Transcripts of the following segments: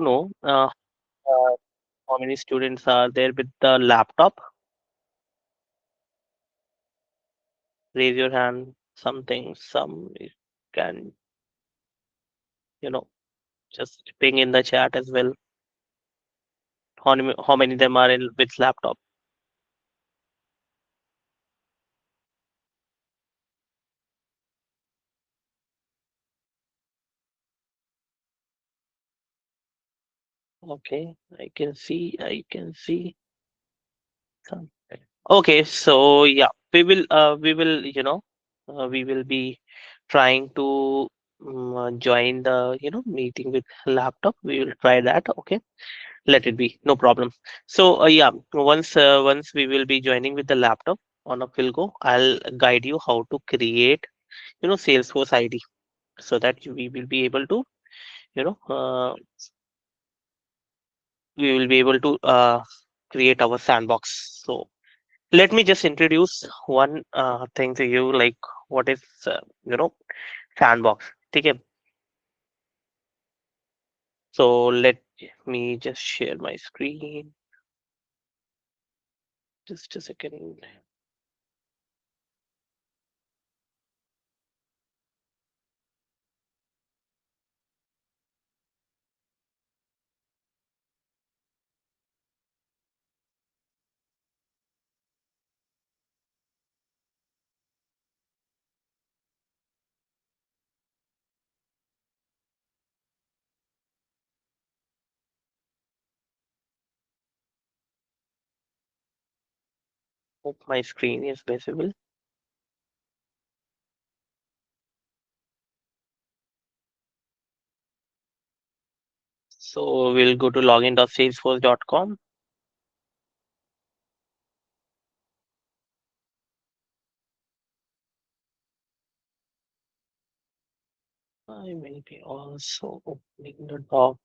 know uh, how many students are there with the laptop? Raise your hand. Something, some you can, you know, just ping in the chat as well. How many them are in with laptop? Okay, I can see some. Okay, so yeah, we will be trying to join the meeting with laptop. We will try that. Okay, let it be, no problem. So yeah, once we will be joining with the laptop on a Philgo, I'll guide you how to create Salesforce ID so that we will be able to you know create our sandbox. So let me just introduce one thing to you, like what is you know sandbox. Okay, so let me just share my screen. Just a second. Hope my screen is visible. So we'll go to login.salesforce.com. I will be also opening the doc.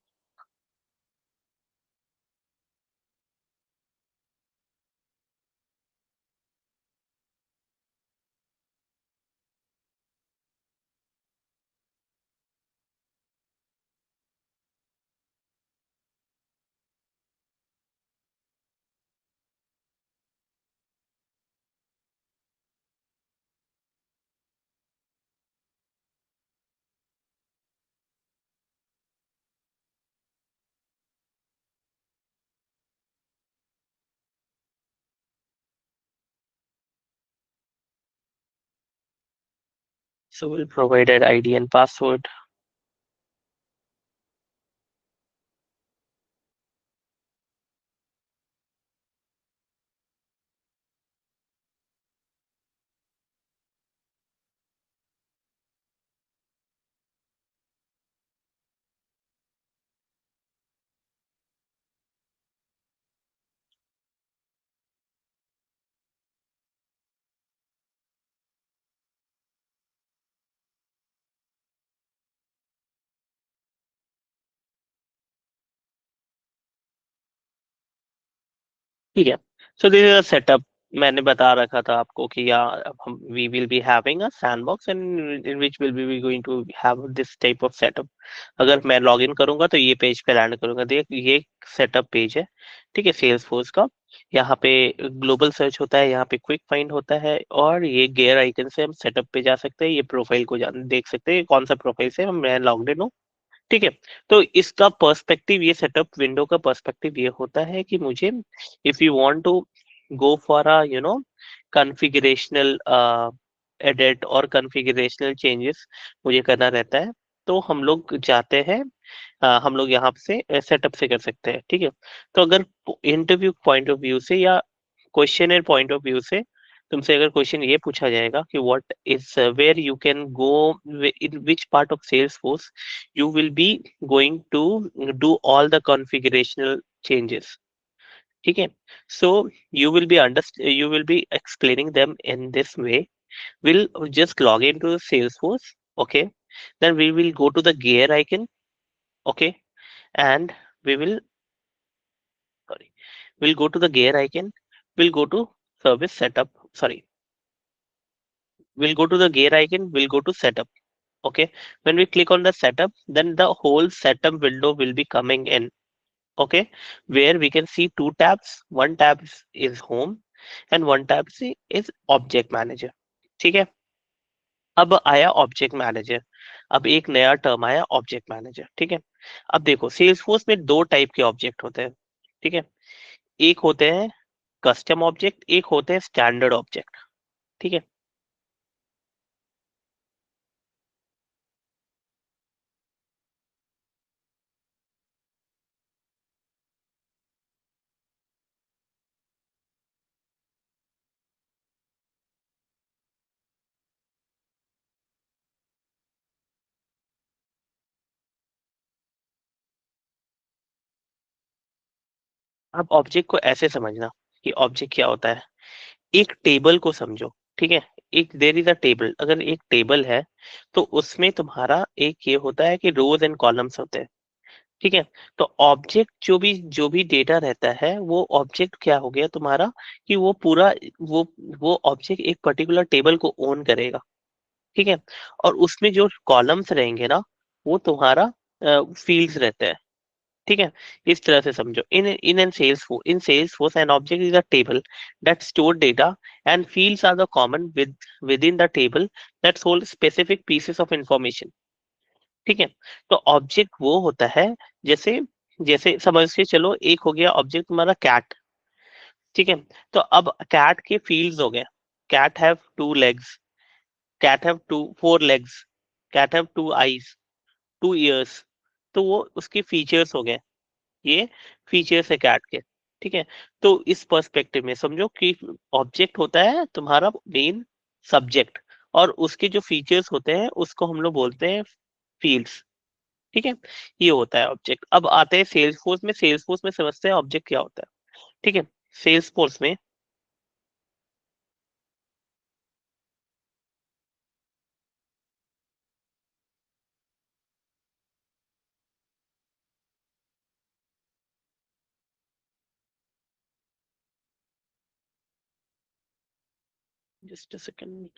So we'll provide an ID and password. ठीक है. So this is a setup. मैंने बता रखा था आपको कि यार अब हम we will be having a sandbox and in which will be going to have this type of setup. अगर मैं लॉग इन करूंगा तो ये पेज पे लैंड करूंगा. देख, ये सेटअप पेज है. ठीक है, सेल्स फोर्स का. यहाँ पे ग्लोबल सर्च होता है, यहाँ पे क्विक फाइंड होता है, और ये गेयर आइकन से हम सेटअप पे जा सकते हैं. ये प्रोफाइल को जान देख सकते हैं कौन सा प्रोफाइल से मैं लॉग्ड इन हूँ. ठीक है. तो इसका पर्सपेक्टिव, ये सेटअप विंडो का पर्सपेक्टिव ये होता है कि मुझे if you want to go for a configurational edit और कॉन्फ़िगरेशनल चेंजेस मुझे करना रहता है. तो हम लोग जाते हैं, हम लोग यहाँ से सेटअप से कर सकते हैं. ठीक है. तो अगर इंटरव्यू पॉइंट ऑफ व्यू से या क्वेश्चनर पॉइंट ऑफ व्यू से तुमसे अगर क्वेश्चन ये पूछा जाएगा कि what is where you can go in which part of Salesforce you will be going to do all the configurational changes. ठीक है. So you will be explaining them in this way. We'll just log into Salesforce. Okay, then we will go to the gear icon. Okay, and we will sorry we'll go to the gear icon. We'll go to service setup. Sorry, we'll go to the gear icon. We'll go to setup. Okay, when we click on the setup, then the whole setup window will be coming in. Okay, where we can see two tabs. One tab is home and one tab is object manager. ठीक है, अब आया object manager. अब एक नया term आया object manager. ठीक है, अब देखो सेल्सफोर्स में दो टाइप के ऑब्जेक्ट होते हैं। ठीक है, एक होते हैं कस्टम ऑब्जेक्ट, एक होते हैं स्टैंडर्ड ऑब्जेक्ट। ठीक है, अब ऑब्जेक्ट को ऐसे समझना कि ऑब्जेक्ट क्या होता है। एक टेबल को समझो। ठीक है, एक देयर इज अ टेबल। अगर एक टेबल है तो उसमें तुम्हारा एक ये होता है कि रोज एंड कॉलम्स होते हैं। ठीक है, तो ऑब्जेक्ट जो भी डेटा रहता है वो ऑब्जेक्ट क्या हो गया तुम्हारा, कि वो पूरा वो वो ऑब्जेक्ट एक पर्टिकुलर टेबल को ओन करेगा। ठीक है, और उसमें जो कॉलम्स रहेंगे ना वो तुम्हारा फील्ड्स रहते हैं। ठीक है, इस तरह से समझो। इन Salesforce an object is a table that store data and fields are the common within the table that hold specific pieces of information। ठीक है, तो ऑब्जेक्ट वो होता है, जैसे जैसे समझ के चलो, एक हो गया ऑब्जेक्ट तुम्हारा कैट। ठीक है, तो अब कैट के फील्ड्स हो गए। Cat have two legs, cat have two four legs, cat have two eyes, two ears. तो वो उसके फीचर्स हो गए, ये फीचर्स है कैट के। ठीक है, तो इस पर्सपेक्टिव में समझो कि ऑब्जेक्ट होता है तुम्हारा मेन सब्जेक्ट, और उसके जो फीचर्स होते हैं उसको हम लोग बोलते हैं फील्ड्स। ठीक है, ये होता है ऑब्जेक्ट। अब आते हैं सेल्सफोर्स में। सेल्सफोर्स में समझते हैं ऑब्जेक्ट क्या होता है। ठीक है, सेल्सफोर्स में जस्ट अ सेकंड।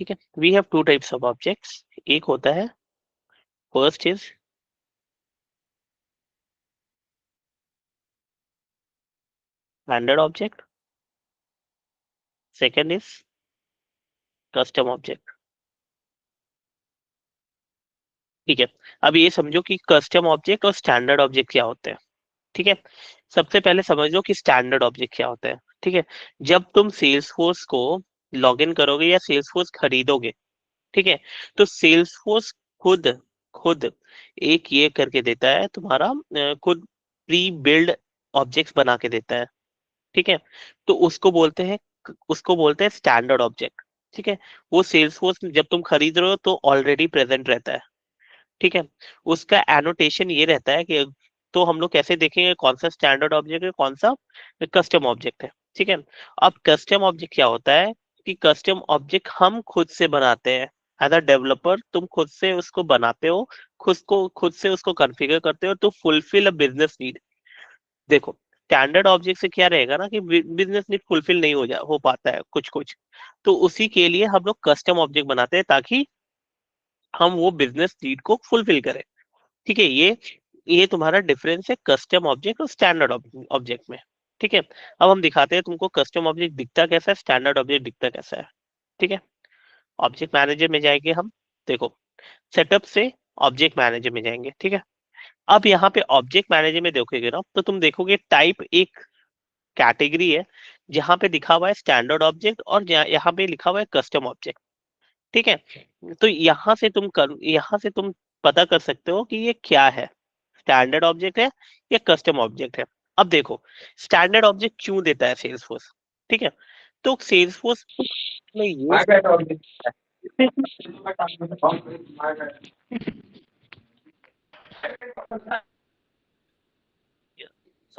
ठीक है, we have two types of objects. एक होता है, first is standard object, second is custom object. ठीक है, अब ये समझो कि कस्टम ऑब्जेक्ट और स्टैंडर्ड ऑब्जेक्ट क्या होते हैं। ठीक है, सबसे पहले समझ लो कि स्टैंडर्ड ऑब्जेक्ट क्या होता है। ठीक है, जब तुम सेल्सफोर्स को लॉग इन करोगे या सेल्सफोर्स खरीदोगे, ठीक है, तो सेल्सफोर्स खुद खुद एक ये करके देता है तुम्हारा, खुद प्री बिल्ड ऑब्जेक्ट्स बना के देता है। ठीक है, तो उसको बोलते हैं स्टैंडर्ड ऑब्जेक्ट। ठीक है, वो सेल्सफोर्स जब तुम खरीद रहे हो तो ऑलरेडी प्रेजेंट रहता है। ठीक है, उसका एनोटेशन ये रहता है कि, तो हम लोग कैसे देखेंगे कौन सा स्टैंडर्ड ऑब्जेक्ट है कौन सा कस्टम ऑब्जेक्ट है। ठीक है, अब कस्टम ऑब्जेक्ट क्या होता है, कि कस्टम ऑब्जेक्ट हम खुद से बनाते हैं। एज अ डेवलपर तुम खुद से उसको बनाते हो, खुद से उसको कॉन्फ़िगर करते हो to fulfil a business need. देखो, स्टैंडर्ड ऑब्जेक्ट से क्या रहेगा ना कि बिजनेस नीड फुलफिल नहीं हो पाता है कुछ कुछ, तो उसी के लिए हम लोग कस्टम ऑब्जेक्ट बनाते हैं ताकि हम वो बिजनेस नीड को फुलफिल करें। ठीक है, ये तुम्हारा डिफरेंस है कस्टम ऑब्जेक्ट और स्टैंडर्ड ऑब्जेक्ट में। ठीक है, अब हम दिखाते हैं तुमको कस्टम ऑब्जेक्ट दिखता कैसा है, स्टैंडर्ड ऑब्जेक्ट दिखता कैसा है। ठीक है, ऑब्जेक्ट मैनेजर में जाएंगे हम। देखो, सेटअप से ऑब्जेक्ट मैनेजर में जाएंगे। ठीक है, अब यहाँ पे ऑब्जेक्ट मैनेजर में देखोगे ना तो तुम देखोगे टाइप एक कैटेगरी है जहाँ पे लिखा हुआ है स्टैंडर्ड ऑब्जेक्ट, और यहाँ पे लिखा हुआ है कस्टम ऑब्जेक्ट। ठीक है, तो यहाँ से तुम पता कर सकते हो कि ये क्या है, स्टैंडर्ड ऑब्जेक्ट है या कस्टम ऑब्जेक्ट है। अब देखो, स्टैंडर्ड ऑब्जेक्ट क्यों देता है सेल्सफोर्स। ठीक है, तो सेल्सफोर्स में ये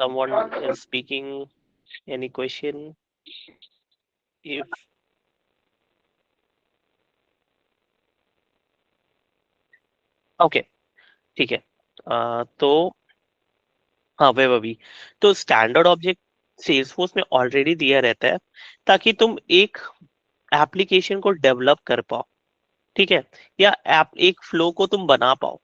someone is speaking, any question, if okay, ठीक है, तो हाँ वेब अभी, तो स्टैंडर्ड ऑब्जेक्ट सेल्सफोर्स में ऑलरेडी दिया रहता है ताकि तुम एक एप्लीकेशन को डेवलप कर पाओ, ठीक है, या ऐप एक फ्लो को तुम बना पाओ,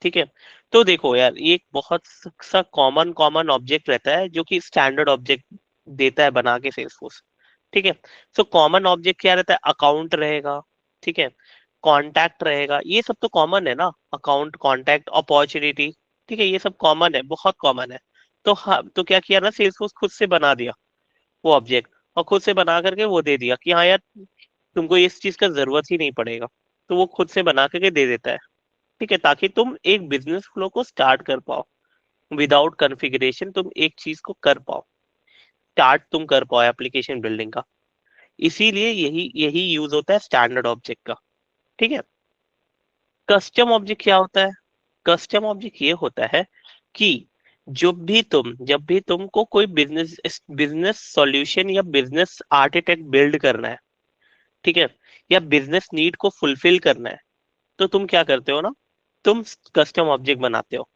ठीक है। तो देखो यार, ये एक बहुत सा कॉमन कॉमन ऑब्जेक्ट रहता है जो कि स्टैंडर्ड ऑब्जेक्ट देता है बना के सेल्सफोर्स, ठीक है। सो कॉमन ऑब्जेक्ट क्या रहता है, अकाउंट रहेगा, ठीक है, कॉन्टैक्ट रहेगा, ये सब तो कॉमन है ना, अकाउंट, कॉन्टैक्ट, अपॉर्चुनिटी, ठीक है, ये सब कॉमन है, बहुत कॉमन है। तो हाँ, तो क्या किया ना, सेल्सफोर्स खुद से बना दिया वो ऑब्जेक्ट, और खुद से बना करके वो दे दिया कि हाँ यार, तुमको इस चीज का जरूरत ही नहीं पड़ेगा, तो वो खुद से बना करके दे देता है, ठीक है, ताकि तुम एक बिजनेस फ्लो को स्टार्ट कर पाओ, विदाउट कॉन्फ़िगरेशन तुम एक चीज को कर पाओ, स्टार्ट तुम कर पाओ एप्लीकेशन बिल्डिंग का। इसीलिए यही यही यूज होता है स्टैंडर्ड ऑब्जेक्ट का, ठीक है। कस्टम ऑब्जेक्ट क्या होता है? कस्टम ऑब्जेक्ट ये होता है कि जब भी तुमको कोई बिजनेस बिजनेस सॉल्यूशन या बिजनेस आर्किटेक्ट बिल्ड करना है, ठीक है, या बिजनेस नीड को फुलफिल करना है, तो तुम क्या करते हो ना, तुम कस्टम ऑब्जेक्ट बनाते हो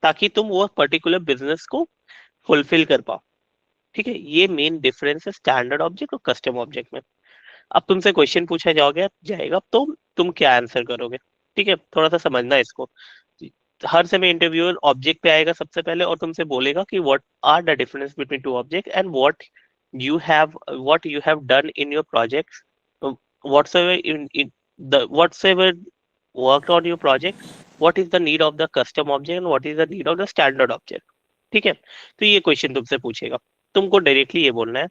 ताकि तुम वो पर्टिकुलर बिजनेस को फुलफिल कर पाओ, ठीक है। ये मेन डिफरेंस है स्टैंडर्ड ऑब्जेक्ट और कस्टम ऑब्जेक्ट में। अब तुमसे क्वेश्चन पूछा जाएगा तो तुम क्या आंसर करोगे, ठीक है, थोड़ा सा समझना इसको। हर समय इंटरव्यूअर ऑब्जेक्ट पे आएगा सबसे पहले और तुमसे बोलेगा कि what are the difference between two object and what you have done in your project, whatsoever in the whatsoever worked on your project, what is the need of the custom object and what is the need of the standard object, ठीक है। तो ये question तुमसे पूछेगा, तुमको directly ये बोलना है,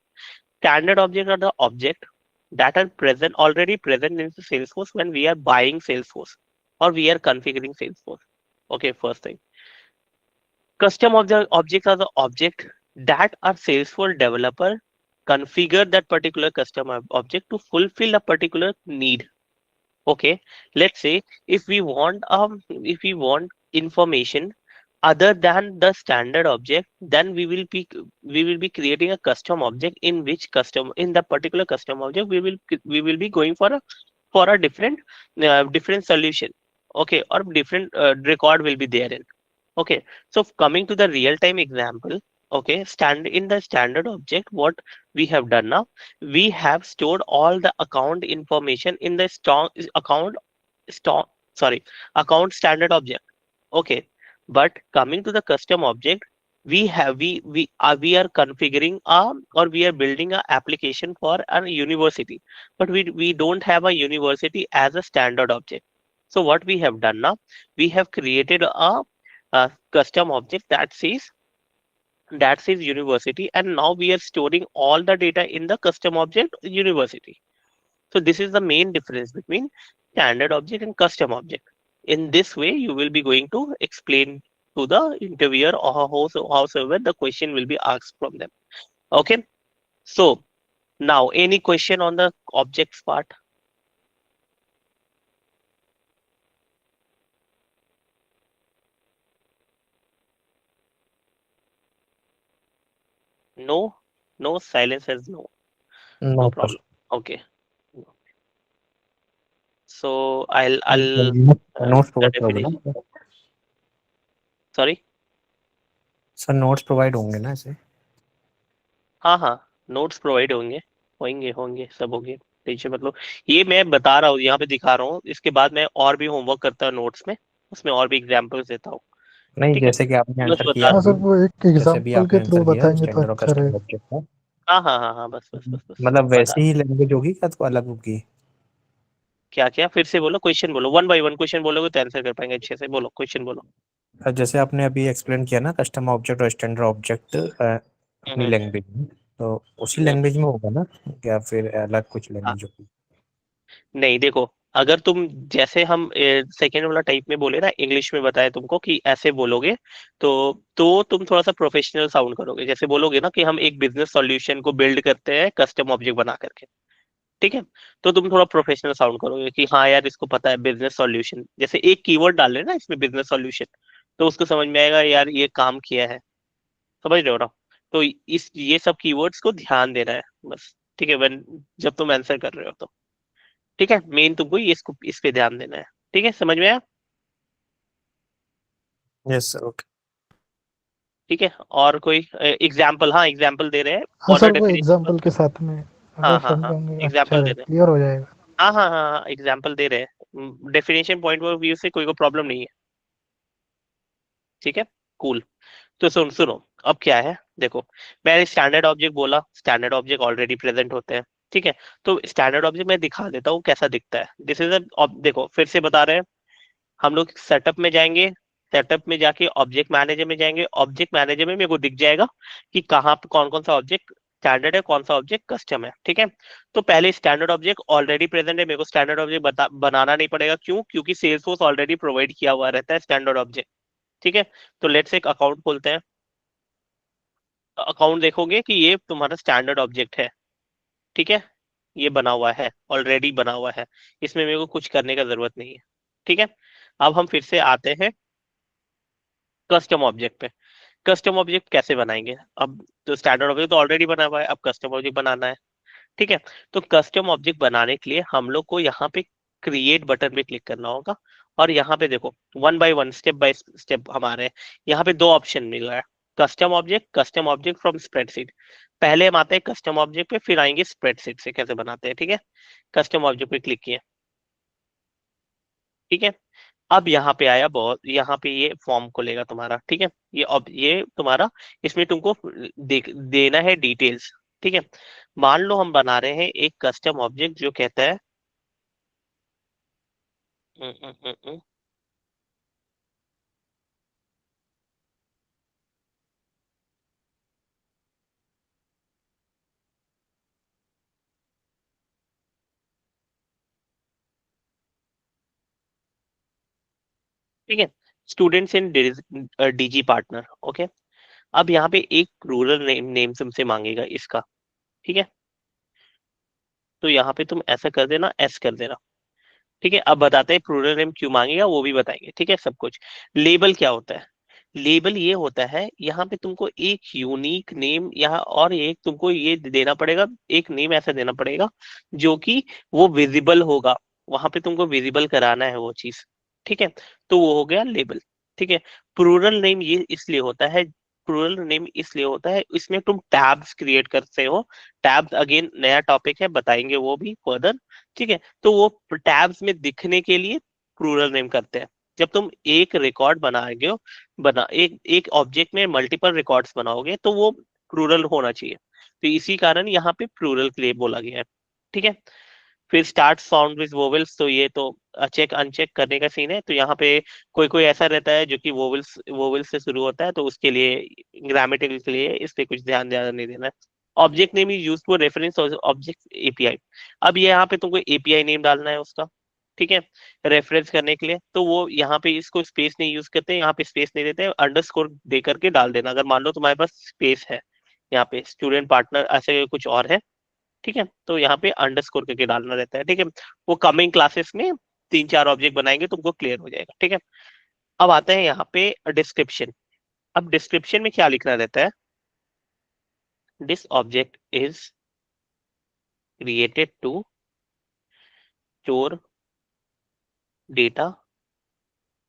standard object are the object that are present already present in the Salesforce when we are buying Salesforce or we are configuring Salesforce. Okay, first thing. Custom objects are the object that are Salesforce developer configure that particular custom object to fulfill a particular need. Okay, let's say if we want information other than the standard object, then we will be creating a custom object in which custom in the particular custom object we will be going for a different solution, okay, or different record will be there in. Okay, so coming to the real time example, okay, stand in the standard object, what we have done now, we have stored all the account information in the strong account stock sorry account standard object, okay. But coming to the custom object, we are configuring or we are building a application for a university, but we don't have a university as a standard object. So what we have done now, we have created a custom object that says university, and now we are storing all the data in the custom object university. So this is the main difference between standard object and custom object. In this way, you will be going to explain to the interviewer or howsoever the question will be asked from them. Okay. So now any question on the objects part? No, no, silence has no, no no सर। problem. Okay. So I'll notes the provide करोगे definition. ना? Sorry. Sir notes provide होंगे ना ऐसे? हाँ हाँ, notes provide होंगे, होंगे होंगे सब होंगे, टेंशन मतलब, ये मैं बता रहा हूँ, यहाँ पे दिखा रहा हूँ, इसके बाद मैं और भी होमवर्क करता हूँ नोट्स में, उसमें और भी एग्जांपल्स देता हूँ, नहीं, ठीक है, जैसे कि आपने बस आंसर किया बता हाँ रहा अभी, सर, वो एक जैसे अभी एग्जाम्पल आपने के थ्रू आंसर दिया बताएंगे तो स्टैंडर्ड और अच्छा कस्टम रहेगा। ऑब्जेक्ट का, हूँ। हाँ, बस मतलब बता वैसे रहा ही हूँ। लैंग्वेज होगी क्या तो अलग होगी? क्या क्या, फिर से बोलो, क्वेश्चन बोलो, वन बाय वन क्वेश्चन बोलोगे तो आंसर कर पाएंगे अच्छे से, बोलो क्वेश्चन बोलो। जैसे आपने अभी एक्सप्लेन किया ना कस्टम ऑब्जेक्ट और स्टैंडर्ड ऑब्जेक्ट अपनी हम्म लैंग्वेज में, तो उसी हम्म, लैंग्वेज में होगा ना, या फिर अलग कुछ हाँ, लैंग्वेज होगी? नहीं देखो, अगर तुम जैसे हम सेकेंड वाला टाइप में बोले ना, इंग्लिश में बताया तुमको कि ऐसे बोलोगे, तो तुम थोड़ा सा प्रोफेशनल साउंड करोगे, जैसे बोलोगे ना कि हम एक बिजनेस सॉल्यूशन को बिल्ड करते हैं कस्टम ऑब्जेक्ट बना करके, ठीक है, तो तुम थोड़ा प्रोफेशनल साउंड करोगे कि हाँ यार, इसको पता है बिजनेस सॉल्यूशन, जैसे एक कीवर्ड डाल रहे हैं ना इसमें बिजनेस सॉल्यूशन, तो उसको समझ में आएगा यार ये काम किया है, समझ रहे हो ना। तो इस ये सब कीवर्ड्स को ध्यान देना है बस, ठीक है, when जब तुम आंसर कर रहे हो तो, ठीक है, मेन तुमको ये इसको इस पे ध्यान देना है, ठीक है, समझ में आया। Yes sir, okay. ठीक है, और कोई एग्जाम्पल? हाँ, एग्जाम्पल दे रहे हैं, हाँ ऑर्डर सर, वो डेफिनेशन। एग्जाम्पल के साथ में हाँ अगर हाँ हाँ, समझाएंगे अच्छा एग्जाम्पल दे है, रहे हैं। क्लियर हो जाएगा। हाँ हाँ हाँ हाँ, एग्जाम्पल दे रहे हैं, डेफिनेशन पॉइंट ऑफ व्यू से कोई को प्रॉब्लम नहीं है। ठीक है, कूल। तो सुनो, अब क्या है देखो, मैंने स्टैंडर्ड ऑब्जेक्ट बोला, स्टैंडर्ड ऑब्जेक्ट ऑलरेडी प्रेजेंट होते हैं। ठीक है, तो स्टैंडर्ड ऑब्जेक्ट मैं दिखा देता हूँ कैसा दिखता है। दिस इज देखो फिर से बता रहे हैं, हम लोग सेटअप में जाएंगे, सेटअप में जाके ऑब्जेक्ट मैनेजर में जाएंगे, ऑब्जेक्ट मैनेजर में मेरे को दिख जाएगा कि कहाँ पे कौन कौन सा ऑब्जेक्ट स्टैंडर्ड है, कौन सा ऑब्जेक्ट कस्टम है। ठीक है, तो पहले स्टैंडर्ड ऑब्जेक्ट ऑलरेडी प्रेजेंट है, मेरे को स्टैंडर्ड ऑब्जेक्ट बनाना नहीं पड़ेगा। क्यों? क्योंकि सेल्सफोर्स ऑलरेडी प्रोवाइड किया हुआ रहता है स्टैंडर्ड ऑब्जेक्ट। ठीक है, तो लेट्स एक अकाउंट खोलते हैं। अकाउंट देखोगे कि ये तुम्हारा स्टैंडर्ड ऑब्जेक्ट है। ठीक है, ये बना हुआ है, ऑलरेडी बना हुआ है, इसमें मेरे को कुछ करने का जरूरत नहीं है। ठीक है, अब हम फिर से आते हैं कस्टम ऑब्जेक्ट पे। कस्टम ऑब्जेक्ट कैसे बनाएंगे? अब तो स्टैंडर्ड ऑब्जेक्ट तो ऑलरेडी बना हुआ है, अब कस्टम ऑब्जेक्ट बनाना है। ठीक है, तो कस्टम ऑब्जेक्ट बनाने के लिए हम लोग को यहाँ पे क्रिएट बटन पे क्लिक करना होगा, और यहाँ पे देखो वन बाय स्टेप हमारे यहाँ पे दो ऑप्शन मिल रहा है, कस्टम ऑब्जेक्ट फ्रॉम स्प्रेडशीट। पहले हम आते हैं कस्टम ऑब्जेक्ट पे, फिर आएंगे स्प्रेडशीट से कैसे बनाते हैं। ठीक है, कस्टम ऑब्जेक्ट पे क्लिक किए। ठीक है, अब यहाँ पे आया, बहुत यहाँ पे ये फॉर्म खुलेगा तुम्हारा। ठीक है, ये अब ये तुम्हारा, इसमें तुमको देना है डिटेल्स। ठीक है, मान लो हम बना रहे हैं एक कस्टम ऑब्जेक्ट जो कहता है हम्म, हम्म, हम्म, हम्म, ठीक है, students in DG partner. Okay, अब यहाँ पे एक रूरल नेम तुमसे मांगेगा इसका। ठीक है, तो यहाँ पे तुम ऐसा कर देना, एस कर देना। ठीक है, अब बताते हैं प्लूरल नेम क्यों मांगेगा, वो भी बताएंगे। ठीक है, सब कुछ। लेबल क्या होता है? लेबल ये होता है, यहाँ पे तुमको एक यूनिक नेम यहाँ, और एक तुमको ये देना पड़ेगा, एक नेम ऐसा देना पड़ेगा जो कि वो विजिबल होगा, वहां पे तुमको विजिबल कराना है वो चीज। ठीक है, तो वो हो गया लेबल। ठीक है, प्लूरल नेम ये इसलिए होता है, प्लूरल नेम इसलिए होता है, इसमें तुम टैब्स क्रिएट करते हो। टैब्स अगेन नया टॉपिक है, बताएंगे वो भी फर्दर। ठीक है, तो वो टैब्स में दिखने के लिए प्लूरल नेम करते हैं। जब तुम एक रिकॉर्ड बनाओगे, एक एक ऑब्जेक्ट में मल्टीपल रिकॉर्ड्स बनाओगे, तो वो प्लूरल होना चाहिए, तो इसी कारण यहाँ पे प्लूरल के लिए बोला गया है। ठीक है, फिर स्टार्ट साउंड विद वोवेल्स, तो ये तो चेक अनचेक करने का सीन है। तो यहाँ पे कोई कोई ऐसा रहता है जो कि वोवेल्स वोवेल्स से शुरू होता है, तो उसके लिए ग्रामेटिकल के लिए इस पे कुछ ध्यान ज्यादा नहीं देना है। Object name is use for reference object API. अब ये यहाँ पे तुमको एपीआई नेम डालना है उसका। ठीक है, रेफरेंस करने के लिए, तो वो यहाँ पे इसको स्पेस नहीं यूज करते, यहाँ पे स्पेस नहीं देते, अंडरस्कोर दे करके डाल देना अगर मान लो तुम्हारे पास स्पेस है। यहाँ पे स्टूडेंट पार्टनर ऐसे कुछ और है। ठीक है, तो यहाँ पे अंडरस्कोर करके डालना रहता है। ठीक है, वो कमिंग क्लासेस में तीन चार ऑब्जेक्ट बनाएंगे, तुमको क्लियर हो जाएगा। ठीक है, अब आते हैं यहाँ पे डिस्क्रिप्शन। अब डिस्क्रिप्शन में क्या लिखना रहता है? This object is created to store data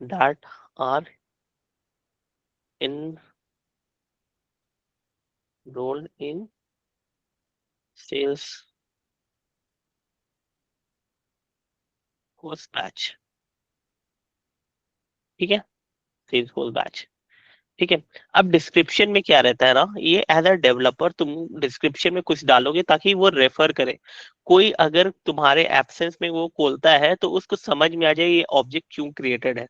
that are enrolled in sales course batch। ठीक है, सेल्स कोर्स बैच। ठीक है, अब डिस्क्रिप्शन में क्या रहता है ना, ये एज अ डेवलपर तुम डिस्क्रिप्शन में कुछ डालोगे ताकि वो रेफर करे। कोई अगर तुम्हारे एब्सेंस में वो खोलता है तो उसको समझ में आ जाए ये ऑब्जेक्ट क्यों क्रिएटेड है।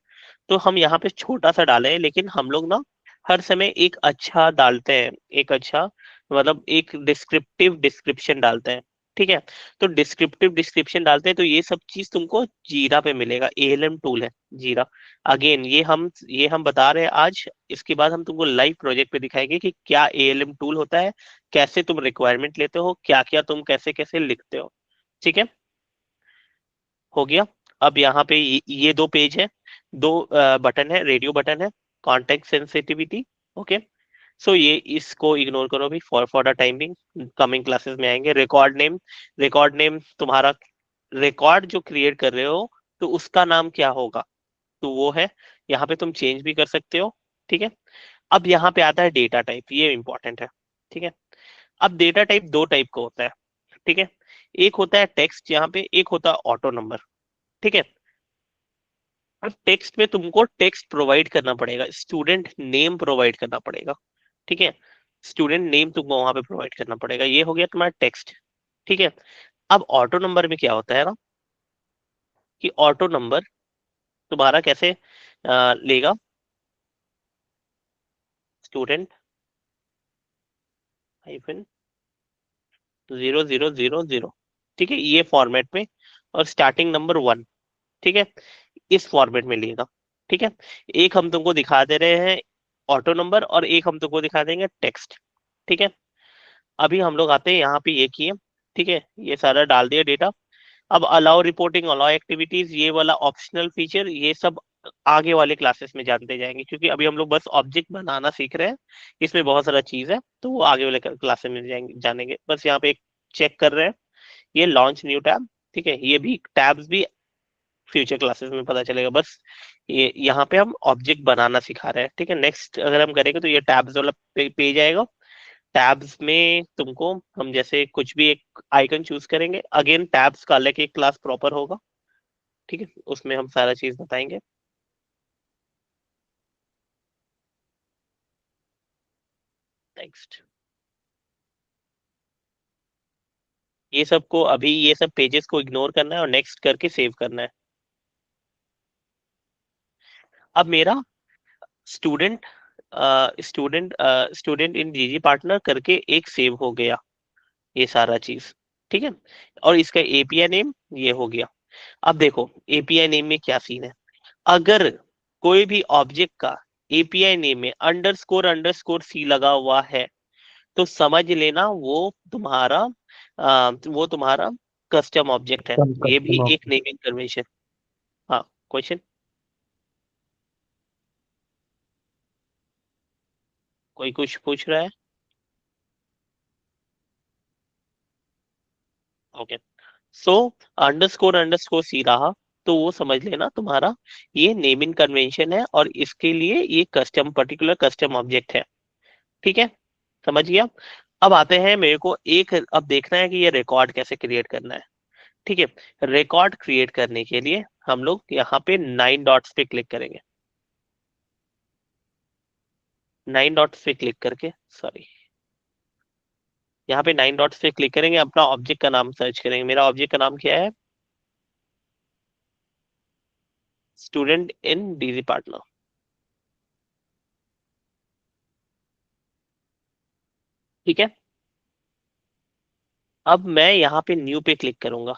तो हम यहाँ पे छोटा सा डाले हैं, लेकिन हम लोग ना हर समय एक अच्छा डालते हैं, एक अच्छा मतलब एक डिस्क्रिप्टिव डिस्क्रिप्शन डालते हैं। ठीक है, तो डिस्क्रिप्टिव डिस्क्रिप्शन डालते हैं, तो ये सब चीज तुमको जीरा पे मिलेगा, एएलएम टूल है जीरा। अगेन ये हम बता रहे हैं आज, इसके बाद हम तुमको लाइव प्रोजेक्ट पे दिखाएंगे कि क्या एएलएम टूल होता है, कैसे तुम रिक्वायरमेंट लेते हो, क्या क्या तुम कैसे कैसे लिखते हो। ठीक है, हो गया। अब यहाँ पे ये दो पेज है, दो बटन है, रेडियो बटन है, कॉन्टेक्ट सेंसिटिविटी। ओके, सो ये इसको इग्नोर करो भी for the timing, coming classes में आएंगे। रिकॉर्ड नेम तुम्हारा, रिकॉर्ड जो क्रिएट कर रहे हो तो उसका नाम क्या होगा? तो वो है यहाँ पे तुम चेंज भी कर सकते हो। ठीक है, अब यहाँ पे आता है डेटा टाइप, ये इंपॉर्टेंट है। ठीक है, अब डेटा टाइप दो टाइप का होता है। ठीक है, एक होता है टेक्स्ट यहाँ पे, एक होता है ऑटो नंबर। ठीक है, अब टेक्स्ट में तुमको टेक्स्ट प्रोवाइड करना पड़ेगा, स्टूडेंट नेम प्रोवाइड करना पड़ेगा। ठीक है, स्टूडेंट नेम तुमको वहां पे प्रोवाइड करना पड़ेगा, ये हो गया तुम्हारा टेक्स्ट। ठीक है, अब ऑटो नंबर में क्या होता है ना, कि ऑटो नंबर तुम्हारा कैसे लेगा, स्टूडेंट हाइफन 0000। ठीक है, ये फॉर्मेट में, और स्टार्टिंग नंबर 1। ठीक है, इस फॉर्मेट में लेगा। ठीक है, एक हम तुमको दिखा दे रहे हैं ऑटो नंबर, और एक हम तुमको दिखा देंगे टेक्स्ट। ठीक है, अभी हम लोग आते हैं यहाँ पे, ये किए। ठीक है, ये सारा डाल दिया डेटा। अब अलाउ रिपोर्टिंग, अलाउ एक्टिविटीज, ये वाला ऑप्शनल फीचर, ये सब आगे वाले क्लासेस में जानते जाएंगे, क्योंकि अभी हम लोग बस ऑब्जेक्ट बनाना सीख रहे हैं। इसमें बहुत सारा चीज है, तो वो आगे वाले क्लासेस में जाएंगे, जानेंगे। बस यहाँ पे एक चेक कर रहे हैं, ये लॉन्च न्यू टैब। ठीक है, ये भी टैब्स भी फ्यूचर क्लासेस में पता चलेगा। बस ये यहाँ पे हम ऑब्जेक्ट बनाना सिखा रहे हैं। ठीक है, नेक्स्ट अगर हम करेंगे तो ये टैब्स वाला पेज आएगा। टैब्स में तुमको हम जैसे कुछ भी एक आइकन चूज करेंगे, अगेन टैब्स का अलग एक क्लास प्रॉपर होगा। ठीक है, उसमें हम सारा चीज बताएंगे। नेक्स्ट, ये सबको अभी ये सब पेजेस को इग्नोर करना है और नेक्स्ट करके सेव करना है। अब मेरा स्टूडेंट स्टूडेंट इन जीजी पार्टनर करके एक सेव हो गया, ये सारा चीज। ठीक है, और इसका एपीआई नेम ये हो गया। अब देखो एपीआई नेम में क्या सीन है, अगर कोई भी ऑब्जेक्ट का एपीआई नेम में अंडरस्कोर सी लगा हुआ है, तो समझ लेना वो तुम्हारा कस्टम ऑब्जेक्ट है। ये भी कस्टमर। एक नेमिंग कन्वेंशन। हाँ, क्वेश्चन, कोई कुछ पूछ रहा है? ओके, सो अंडरस्कोर सी रहा, तो वो समझ लेना तुम्हारा ये नेमिंग कन्वेंशन है, और इसके लिए ये कस्टम पर्टिकुलर कस्टम ऑब्जेक्ट है। ठीक है, समझ गया। अब आते हैं, मेरे को एक अब देखना है कि ये रिकॉर्ड कैसे क्रिएट करना है। ठीक है, रिकॉर्ड क्रिएट करने के लिए हम लोग यहाँ पे 9 डॉट्स पे क्लिक करेंगे। 9 डॉट्स पे क्लिक करके, सॉरी, यहाँ पे 9 डॉट्स पे क्लिक करेंगे, अपना ऑब्जेक्ट का नाम सर्च करेंगे। मेरा ऑब्जेक्ट का नाम क्या है, स्टूडेंट इन डीजी पार्टनर। ठीक है, अब मैं यहाँ पे न्यू पे क्लिक करूंगा।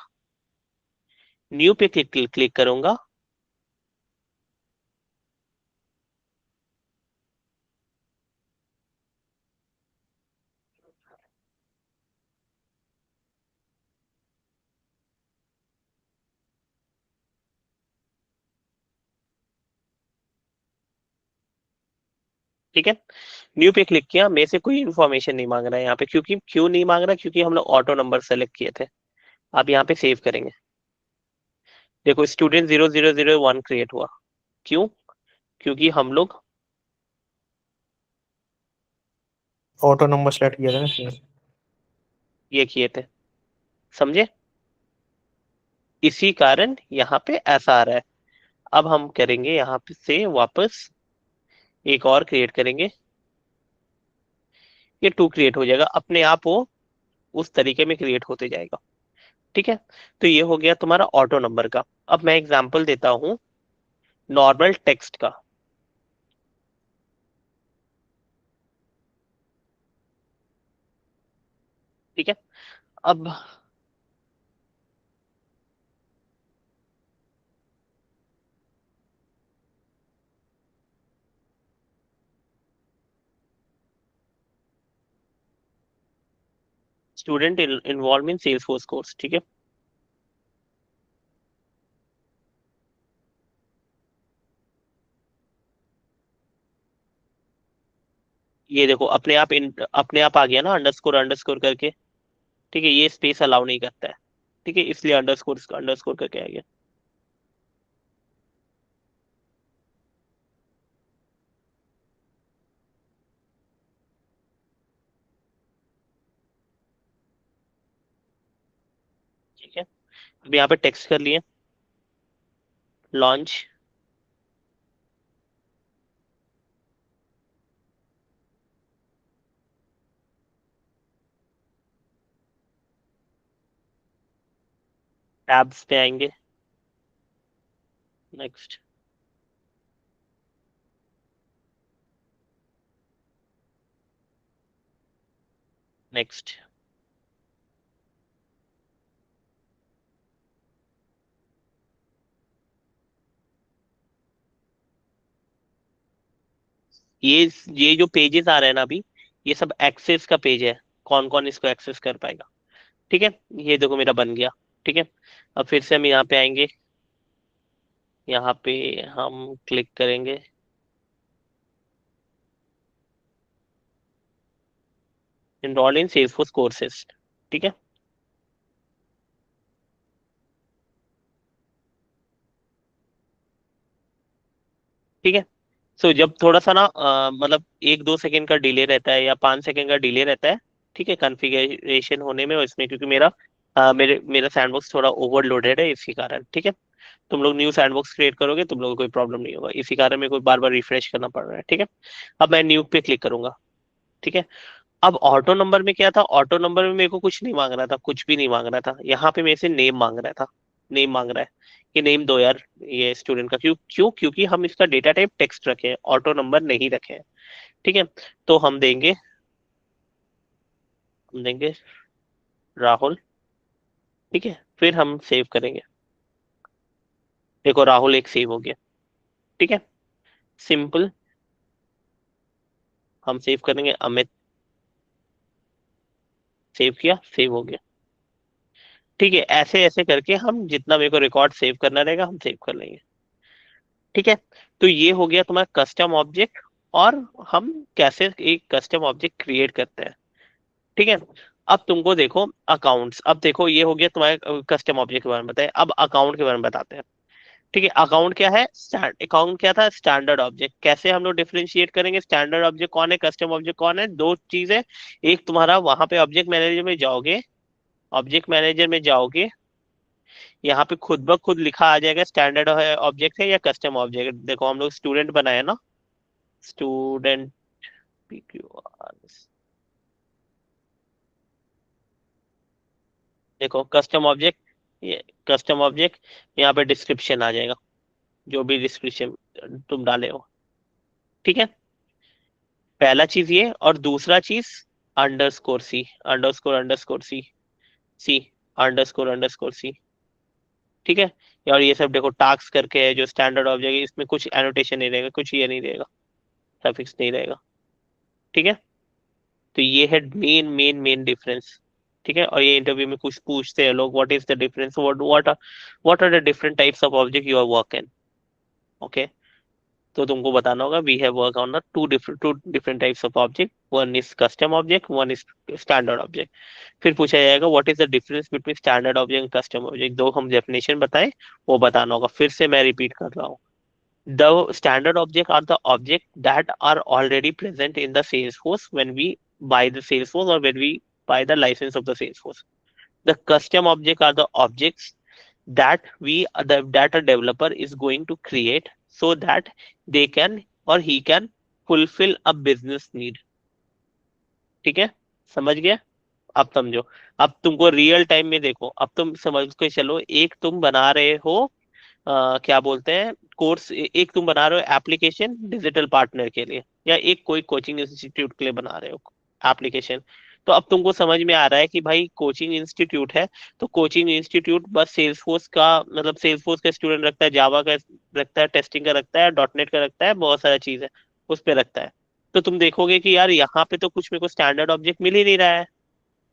न्यू पे क्लिक क्लिक करूंगा। ठीक है, न्यू पे क्लिक किया, मेरे से कोई इन्फॉर्मेशन नहीं मांग रहा है यहाँ पे, क्योंकि क्यों नहीं मांग रहा, क्योंकि हम लोग ऑटो नंबर सेलेक्ट किए थे। अब यहाँ पे सेव करेंगे। देखो स्टूडेंट 0001 क्रिएट हुआ। क्यों? क्योंकि हम लोग ऑटो नंबर सेलेक्ट किया था ना इसमें। ये किए थे, समझे? इसी कारण यहाँ पे ऐसा आ रहा है। अब हम करेंगे यहाँ पे से वापस एक और क्रिएट करेंगे, ये 2 क्रिएट हो जाएगा अपने आप, वो उस तरीके में क्रिएट होते जाएगा। ठीक है, तो ये हो गया तुम्हारा ऑटो नंबर का। अब मैं एग्जांपल देता हूँ नॉर्मल टेक्स्ट का। ठीक है, अब student involvement Salesforce course. ठीक है, ये देखो अपने आप आ गया ना, अंडरस्कोर अंडरस्कोर करके। ठीक है, ये स्पेस अलाउ नहीं करता है। ठीक है, इसलिए अंडरस्कोर अंडरस्कोर करके आ गया। ठीक है, अब यहाँ पे टेक्स्ट कर लिए, लॉन्च। टैब्स पे आएंगे, नेक्स्ट। नेक्स्ट। ये जो पेजेस आ रहे हैं ना अभी, ये सब एक्सेस का पेज है, कौन कौन इसको एक्सेस कर पाएगा। ठीक है, ये देखो मेरा बन गया। ठीक है, अब फिर से हम यहाँ पे आएंगे, यहाँ पे हम क्लिक करेंगे, इनरोल इन सेल्सफोर्स कोर्सेज। ठीक है, ठीक है। सो जब थोड़ा सा ना मतलब 1-2 सेकंड का डिले रहता है या 5 सेकंड का डिले रहता है, ठीक है, कॉन्फ़िगरेशन होने में और इसमें, क्योंकि मेरा मेरा सैंडबॉक्स थोड़ा ओवरलोडेड है इसी कारण। ठीक है, तुम लोग न्यू सैंडबॉक्स क्रिएट करोगे, तुम लोगों को कोई प्रॉब्लम नहीं होगा, इसी कारण मेरे को बार बार रिफ्रेश करना पड़ रहा है। ठीक है, अब मैं न्यू पे क्लिक करूंगा। ठीक है, अब ऑटो नंबर में क्या था, ऑटो नंबर में मेरे को कुछ नहीं मांग रहा था, कुछ भी नहीं मांग रहा था, यहाँ पे मेरे से नेम मांग रहा था। नेम मांग रहा है कि नेम दो यार ये स्टूडेंट का, क्यों क्यों क्योंकि हम इसका डेटा टाइप टेक्स्ट रखे हैं, ऑटो नंबर नहीं रखे हैं। ठीक है, तो हम देंगे राहुल। ठीक है, फिर हम सेव करेंगे, देखो राहुल एक सेव हो गया। ठीक है, सिंपल। हम सेव करेंगे अमित, सेव किया, सेव हो गया। ठीक है, ऐसे ऐसे करके हम जितना मेरे को रिकॉर्ड सेव करना रहेगा हम सेव कर लेंगे। ठीक है, तो ये हो गया तुम्हारा कस्टम ऑब्जेक्ट, और हम कैसे एक कस्टम ऑब्जेक्ट क्रिएट करते हैं। ठीक है, अब तुमको देखो अकाउंट्स, अब देखो ये हो गया तुम्हारे कस्टम ऑब्जेक्ट के बारे में बताए, अब अकाउंट के बारे में बताते हैं। ठीक है, अकाउंट क्या है, अकाउंट क्या था, स्टैंडर्ड ऑब्जेक्ट। कैसे हम लोग डिफरेंशिएट करेंगे स्टैंडर्ड ऑब्जेक्ट कौन है, कस्टम ऑब्जेक्ट कौन है, दो चीजें। एक तुम्हारा वहां पे ऑब्जेक्ट मैनेजर में जाओगे, ऑब्जेक्ट मैनेजर में जाओगे, यहाँ पे खुद ब खुद लिखा आ जाएगा स्टैंडर्ड ऑब्जेक्ट है या कस्टम ऑब्जेक्ट। देखो हम लोग स्टूडेंट बनाए ना, स्टूडेंट, PQR। देखो कस्टम ऑब्जेक्ट, ये कस्टम ऑब्जेक्ट, यहाँ पे डिस्क्रिप्शन आ जाएगा, जो भी डिस्क्रिप्शन तुम डाले हो। ठीक है, पहला चीज ये, और दूसरा चीज underscore c, underscore c, underscore c. ठीक है, और ये सब देखो टास्क करके है जो स्टैंडर्ड ऑब्जेक्ट है, इसमें कुछ एनोटेशन नहीं रहेगा, कुछ ये नहीं रहेगा, सफिक्स नहीं रहेगा। ठीक है, तो ये है मेन डिफरेंस। ठीक है, और ये इंटरव्यू में कुछ पूछते हैं लोग, what is the difference, what are the different types of object you are work in. Okay, तो तुमको बताना होगा we have work on the two different types of object, one is custom object, one is standard object. फिर पूछा जाएगा what is the difference between standard object and custom object, दो हम definition बताएं, वो बताना होगा। फिर से मैं रिपीट कर रहा हूँ, the standard object are the object that are already present in the Salesforce when we buy the Salesforce or when we buy the license of the Salesforce. The custom object are the objects that a developer is going to create so that they can or he can fulfill a business need. ठीक है, समझ गया। अब समझो, अब तुमको real time में देखो, अब तुम समझ के चलो, एक तुम बना रहे हो क्या बोलते हैं कोर्स, एक तुम बना रहे हो एप्लीकेशन डिजिटल पार्टनर के लिए, या एक कोई कोचिंग इंस्टीट्यूट के लिए बना रहे हो एप्लीकेशन। तो अब तुमको समझ में आ रहा है कि भाई कोचिंग इंस्टीट्यूट है, तो कोचिंग इंस्टीट्यूट बस सेल्सफोर्स का, मतलब सेल्सफोर्स का स्टूडेंट रखता है, जावा का रखता है, टेस्टिंग का रखता है, डॉटनेट का रखता है, बहुत सारा चीज है उस पे रखता है। तो तुम देखोगे कि यार यहाँ पे तो कुछ मेरे को स्टैंडर्ड ऑब्जेक्ट मिल ही नहीं रहा है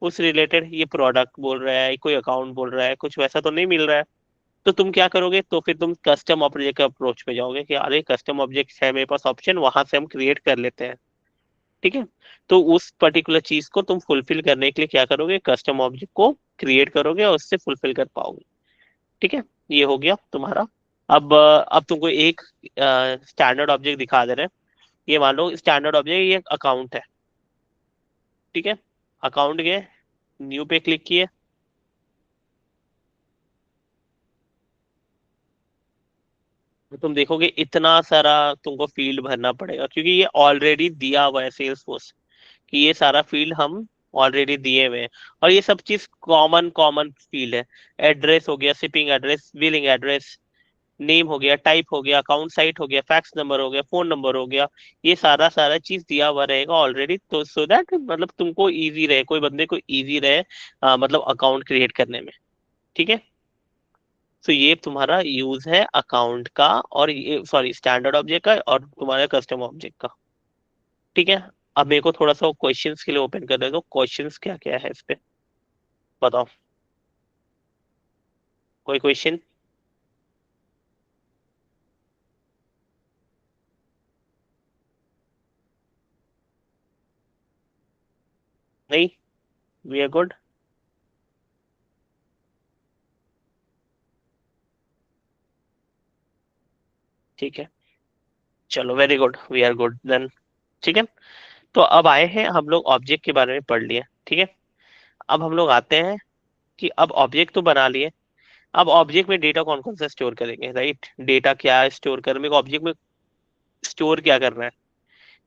उस रिलेटेड, ये प्रोडक्ट बोल रहा है, कोई अकाउंट बोल रहा है, कुछ वैसा तो नहीं मिल रहा है। तो तुम क्या करोगे, तो फिर तुम कस्टम ऑब्जेक्ट का अप्रोच पे जाओगे कि अरे कस्टम ऑब्जेक्ट है मेरे पास ऑप्शन, वहां से हम क्रिएट कर लेते हैं। ठीक है, तो उस पर्टिकुलर चीज को तुम फुलफिल करने के लिए क्या करोगे, कस्टम ऑब्जेक्ट को क्रिएट करोगे और उससे फुलफिल कर पाओगे। ठीक है, ये हो गया तुम्हारा। अब तुमको एक स्टैंडर्ड ऑब्जेक्ट दिखा दे रहे हैं, ये मान लो स्टैंडर्ड ऑब्जेक्ट ये अकाउंट है। ठीक है, अकाउंट के न्यू पे क्लिक किए, तुम देखोगे इतना सारा तुमको फील्ड भरना पड़ेगा, क्योंकि ये ऑलरेडी दिया हुआ है सेल्स फोर्स कि ये सारा फील्ड हम ऑलरेडी दिए हुए हैं। और ये सब चीज कॉमन कॉमन फील्ड है। एड्रेस हो गया, shipping address, billing address, name हो गया, टाइप हो गया, अकाउंट साइट हो गया, फैक्स नंबर हो गया, फोन नंबर हो गया। ये सारा सारा चीज दिया हुआ रहेगा ऑलरेडी, तो सो दैट मतलब तुमको इजी रहे, कोई बंदे को इजी रहे मतलब अकाउंट क्रिएट करने में। ठीक है। तो ये तुम्हारा यूज है अकाउंट का, और ये सॉरी स्टैंडर्ड ऑब्जेक्ट का और तुम्हारे कस्टम ऑब्जेक्ट का। ठीक है। अब मेरे को थोड़ा सा क्वेश्चंस के लिए ओपन कर दे दो, क्वेश्चंस क्या क्या है इस पे, बताओ। कोई क्वेश्चन? नहीं, वी आर गुड। ठीक है, चलो very good, we are good then. ठीक है। तो अब आए हैं हम लोग ऑब्जेक्ट के बारे में पढ़ लिए। ठीक है। अब हम लोग आते हैं कि अब ऑब्जेक्ट तो बना लिए, अब ऑब्जेक्ट में डेटा कौन कौन सा स्टोर करेंगे, राइट? डेटा क्या स्टोर करेंगे ऑब्जेक्ट में, स्टोर क्या करना है।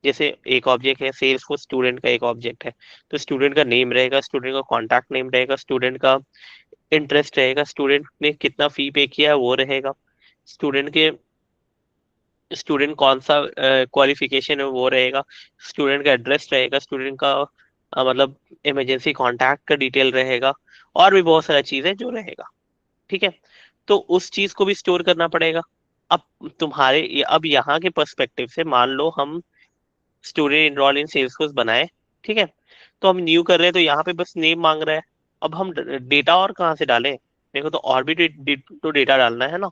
जैसे एक ऑब्जेक्ट है सेल्स फॉर स्टूडेंट का, एक ऑब्जेक्ट है, तो स्टूडेंट का नेम रहेगा, स्टूडेंट का कॉन्टैक्ट नेम रहेगा, स्टूडेंट का इंटरेस्ट रहेगा, स्टूडेंट ने कितना फी पे किया है वो रहेगा, स्टूडेंट के स्टूडेंट कौन सा क्वालिफिकेशन है वो रहेगा, स्टूडेंट का एड्रेस रहेगा, स्टूडेंट का मतलब इमरजेंसी कॉन्टैक्ट का डिटेल रहेगा, और भी बहुत सारा चीज है जो रहेगा। ठीक है। तो उस चीज को भी स्टोर करना पड़ेगा। अब अब यहाँ के पर्सपेक्टिव से मान लो हम स्टूडेंट इनरोल इन सेल्सफोर्स बनाए। ठीक है। तो हम न्यू कर रहे हैं, तो यहाँ पे बस नेम मांग रहा है। अब हम डेटा और कहाँ से डालें, मेरे को तो और भी तो डेटा डालना है ना।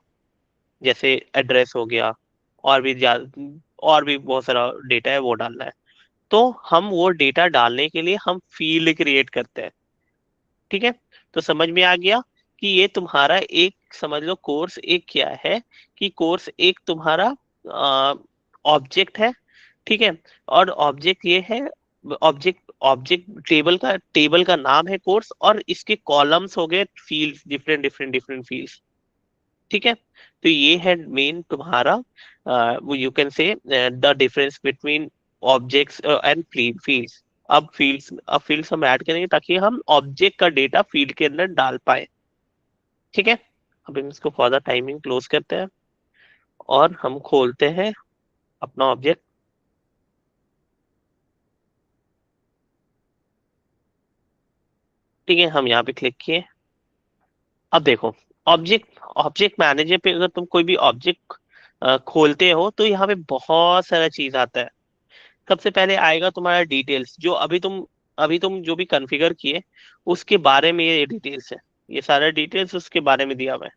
जैसे एड्रेस हो गया, और भी और भी बहुत सारा डेटा है वो डालना है। तो हम वो डेटा डालने के लिए हम फील्ड क्रिएट करते हैं। ठीक है। तो समझ में आ गया कि ये तुम्हारा एक समझ लो कोर्स एक क्या है, कि कोर्स एक तुम्हारा ऑब्जेक्ट है। ठीक है। और ऑब्जेक्ट ये है, ऑब्जेक्ट ऑब्जेक्ट टेबल का नाम है कोर्स, और इसके कॉलम्स हो गए fields, different different different fields. ठीक है। तो ये है मेन तुम्हारा, वो you can say the difference between objects and fields. अब फील्ड्स हम ऐड करेंगे ताकि हम ऑब्जेक्ट का डेटा फील्ड के अंदर डाल पाए। ठीक है। अब हम इसको फॉर द टाइमिंग क्लोज करते हैं, और हम खोलते हैं अपना ऑब्जेक्ट। ठीक है, हम यहाँ पे क्लिक किए। अब देखो, ऑब्जेक्ट ऑब्जेक्ट मैनेजर पे अगर तुम कोई भी ऑब्जेक्ट खोलते हो तो यहाँ पे बहुत सारा चीज आता है। सबसे पहले आएगा तुम्हारा डिटेल्स, जो अभी तुम जो भी कॉन्फ़िगर किए उसके बारे में ये डिटेल्स है। ये सारा डिटेल्स उसके बारे में दिया हुआ है।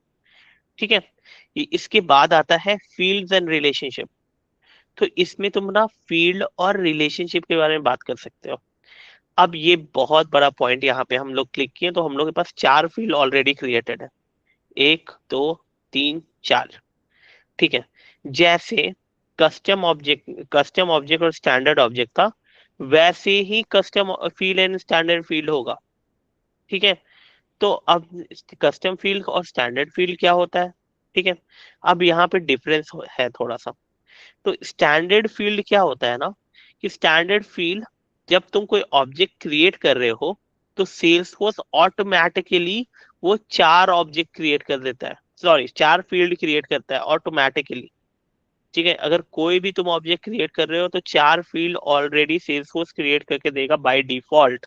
ठीक है। इसके बाद आता है फील्ड्स एंड रिलेशनशिप। तो इसमें तुम ना फील्ड और रिलेशनशिप के बारे में बात कर सकते हो। अब ये बहुत बड़ा पॉइंट, यहाँ पे हम लोग क्लिक किए तो हम लोग के पास चार फील्ड ऑलरेडी क्रिएटेड है। एक, दो, तीन, चार। ठीक है। जैसे कस्टम ऑब्जेक्ट और स्टैंडर्ड ऑब्जेक्ट था, वैसे ही custom field and standard field होगा। ठीक है। तो अब कस्टम फील्ड और स्टैंडर्ड फील्ड क्या होता है? ठीक है। अब यहाँ पे डिफरेंस है थोड़ा सा। तो स्टैंडर्ड फील्ड क्या होता है ना, कि स्टैंडर्ड फील्ड, जब तुम कोई ऑब्जेक्ट क्रिएट कर रहे हो तो सेल्सफोर्स ऑटोमेटिकली वो चार ऑब्जेक्ट क्रिएट कर देता है, सॉरी चार फील्ड क्रिएट करता है ऑटोमेटिकली। ठीक है। अगर कोई भी तुम ऑब्जेक्ट क्रिएट कर रहे हो तो चार फील्ड ऑलरेडी सेल्सफोर्स क्रिएट करके देगा बाय डिफॉल्ट।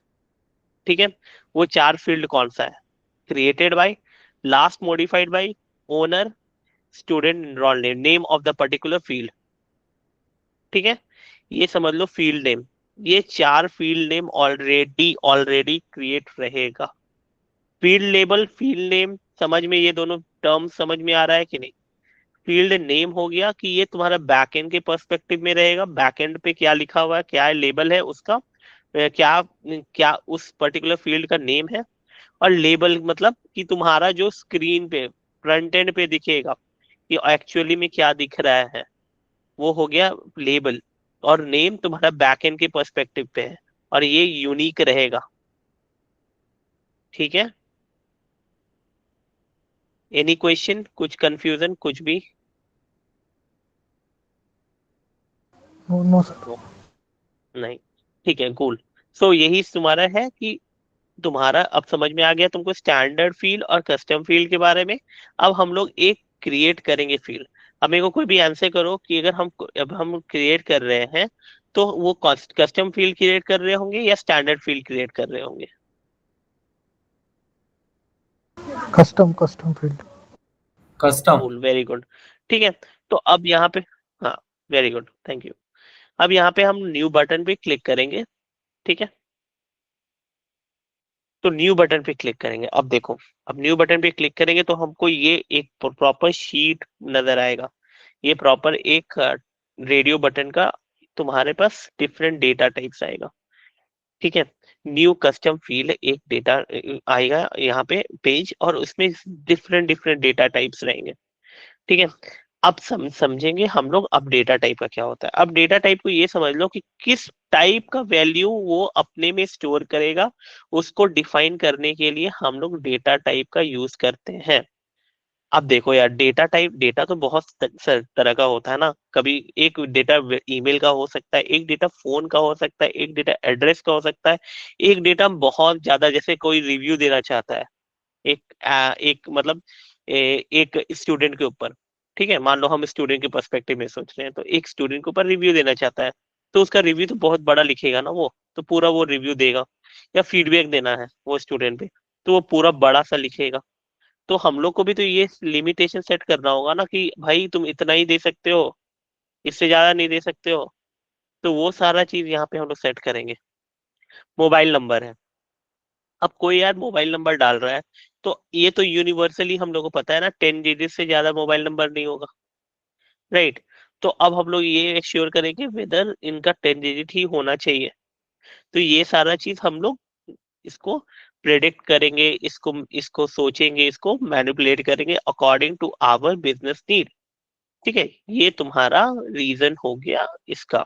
ठीक है। वो चार फील्ड कौन सा है? Created by, last modified by, owner, student enrol name, name of the particular field. ठीक है। ये समझ लो फील्ड नेम। ये चार field name already already create रहेगा। फील्ड लेबल, फील्ड नेम, समझ में ये दोनों टर्म समझ में आ रहा है कि नहीं? फील्ड नेम हो गया कि ये तुम्हारा बैकएंड के पर्सपेक्टिव में रहेगा, बैकएंड पे क्या लिखा हुआ है, क्या लेबल है उसका, क्या क्या उस पर्टिकुलर फील्ड का नेम है। और लेबल मतलब कि तुम्हारा जो स्क्रीन पे फ्रंट एंड पे दिखेगा कि एक्चुअली में क्या दिख रहा है, वो हो गया लेबल। और नेम तुम्हारा बैकएंड के पर्सपेक्टिव पे है, और ये यूनिक रहेगा। ठीक है। एनी क्वेश्चन, कुछ कंफ्यूजन, कुछ भी? No sir. नो, नहीं, ठीक है, कूल। सो यही तुम्हारा है कि तुम्हारा अब समझ में आ गया तुमको स्टैंडर्ड फील्ड और कस्टम फील्ड के बारे में। अब हम लोग एक क्रिएट करेंगे फील्ड। अब मेरे को कोई भी आंसर करो कि अगर हम अब हम क्रिएट कर रहे हैं तो वो कस्टम फील्ड क्रिएट कर रहे होंगे या स्टैंडर्ड फील्ड क्रिएट कर रहे होंगे? Custom custom field. Custom. Cool, very good. ठीक है, तो अब यहाँ पे, हाँ, वेरी गुड, थैंक यू। अब यहाँ पे हम न्यू बटन पे क्लिक करेंगे। ठीक है, तो न्यू बटन पे क्लिक करेंगे। अब देखो, अब न्यू बटन पे क्लिक करेंगे तो हमको ये एक प्रॉपर शीट नजर आएगा। ये प्रॉपर एक रेडियो बटन का तुम्हारे पास डिफरेंट डेटा टाइप्स आएगा। ठीक है, न्यू कस्टम फील्ड एक डेटा आएगा यहाँ पे पेज, और उसमें डिफरेंट डिफरेंट डेटा टाइप्स रहेंगे। ठीक है, अब समझेंगे हम लोग अब डेटा टाइप का क्या होता है। अब डेटा टाइप को ये समझ लो कि किस टाइप का वैल्यू वो अपने में स्टोर करेगा। उसको डिफाइन करने के लिए हम लोग डेटा टाइप का यूज करते हैं। अब देखो यार, डेटा टाइप, डेटा तो बहुत तरह का होता है ना। कभी एक डेटा ईमेल का हो सकता है, एक डेटा फोन का हो सकता है, एक डेटा एड्रेस का हो सकता है, एक डेटा बहुत ज्यादा, जैसे कोई रिव्यू देना चाहता है एक मतलब एक स्टूडेंट के ऊपर। ठीक है, मान लो हम स्टूडेंट के पर्सपेक्टिव में सोच रहे हैं, तो एक स्टूडेंट के ऊपर रिव्यू देना चाहता है, तो उसका रिव्यू तो बहुत बड़ा लिखेगा ना वो, तो पूरा वो रिव्यू देगा। या फीडबैक देना है वो स्टूडेंट पे, तो वो पूरा बड़ा सा लिखेगा। तो हम लोग को भी तो ये लिमिटेशन सेट करना होगा ना कि भाई तुम इतना ही दे सकते हो, इससे ज्यादा नहीं दे सकते हो। तो वो सारा चीज यहाँ पे हम लोग सेट करेंगे। मोबाइल नंबर है, अब कोई यार मोबाइल नंबर डाल रहा है, तो ये तो यूनिवर्सली हम लोग को पता है ना, 10 डिजिट से ज्यादा मोबाइल नंबर नहीं होगा, राइट? तो अब हम लोग ये एक्श्योर करेंगे वेदर इनका 10 डिजिट ही होना चाहिए। तो ये सारा चीज हम लोग इसको प्रेडिक्ट करेंगे, इसको इसको सोचेंगे, इसको मैनिपुलेट करेंगे according to our business need. ठीक है, ये तुम्हारा रीजन हो गया इसका,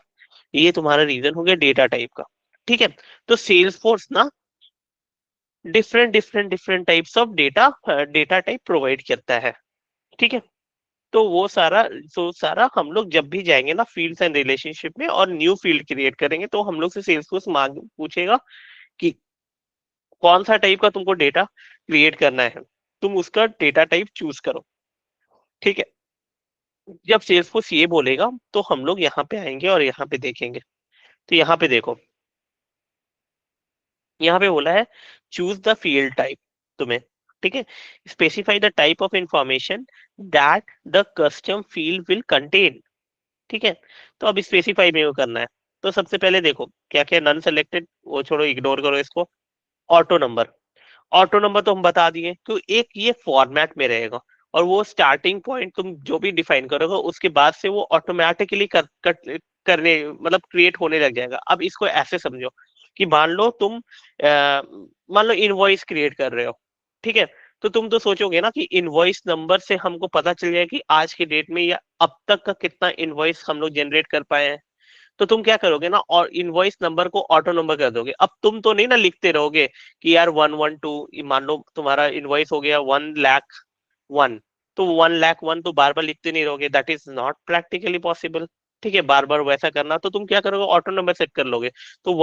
ये तुम्हारा रीजन हो गया डेटा टाइप का। ठीक है, तो सेल्स फोर्स ना different different different types of data type provide करता है। ठीक है, तो वो सारा हम लोग जब भी जाएंगे ना फील्ड्स एंड रिलेशनशिप में और न्यू फील्ड क्रिएट करेंगे, तो हम लोग से सेल्स फोर्स मांग पूछेगा कि कौन सा टाइप का तुमको डेटा क्रिएट करना है, तुम उसका डेटा टाइप चूज करो। ठीक है, जब सेल्स फोर्स ये बोलेगा तो हम लोग यहाँ पे आएंगे और यहाँ पे देखेंगे। तो यहाँ पे देखो, यहाँ पे बोला है चूज द फील्ड टाइप तुम्हें। ठीक है, specify the type of information that the custom field will contain. ठीक है, तो अब स्पेसिफाई में वो करना है। तो सबसे पहले देखो क्या क्या नन सेलेक्टेड, वो छोड़ो, इग्नोर करो इसको। ऑटो नंबर, ऑटो नंबर तो हम बता दिए, तो एक ये फॉर्मेट में रहेगा, और वो स्टार्टिंग पॉइंट तुम जो भी डिफाइन करोगे उसके बाद से वो ऑटोमेटिकली करने मतलब क्रिएट होने लग जाएगा। अब इसको ऐसे समझो कि मान लो तुम मान लो इनवॉइस क्रिएट कर रहे हो। ठीक है, तो तुम तो सोचोगे ना कि इनवॉइस नंबर से हमको पता चल जाए कि आज के डेट में या अब तक का कितना इनवॉइस हम लोग जनरेट कर पाए हैं। तो तुम क्या करोगे ना, और इनवॉइस नंबर को ऑटो नंबर कर दोगे। अब तुम तो नहीं ना लिखते रहोगे कि यार 112, मान लो तुम्हारा इनवॉइस हो गया 1,00,000 1, तो 1,00,000 तो बार बार लिखते नहीं रहोगे, that is not practically possible. ठीक है, बार बार वैसा करना, तो तुम क्या करोगे, ऑटो नंबर सेट कर लोगे। तो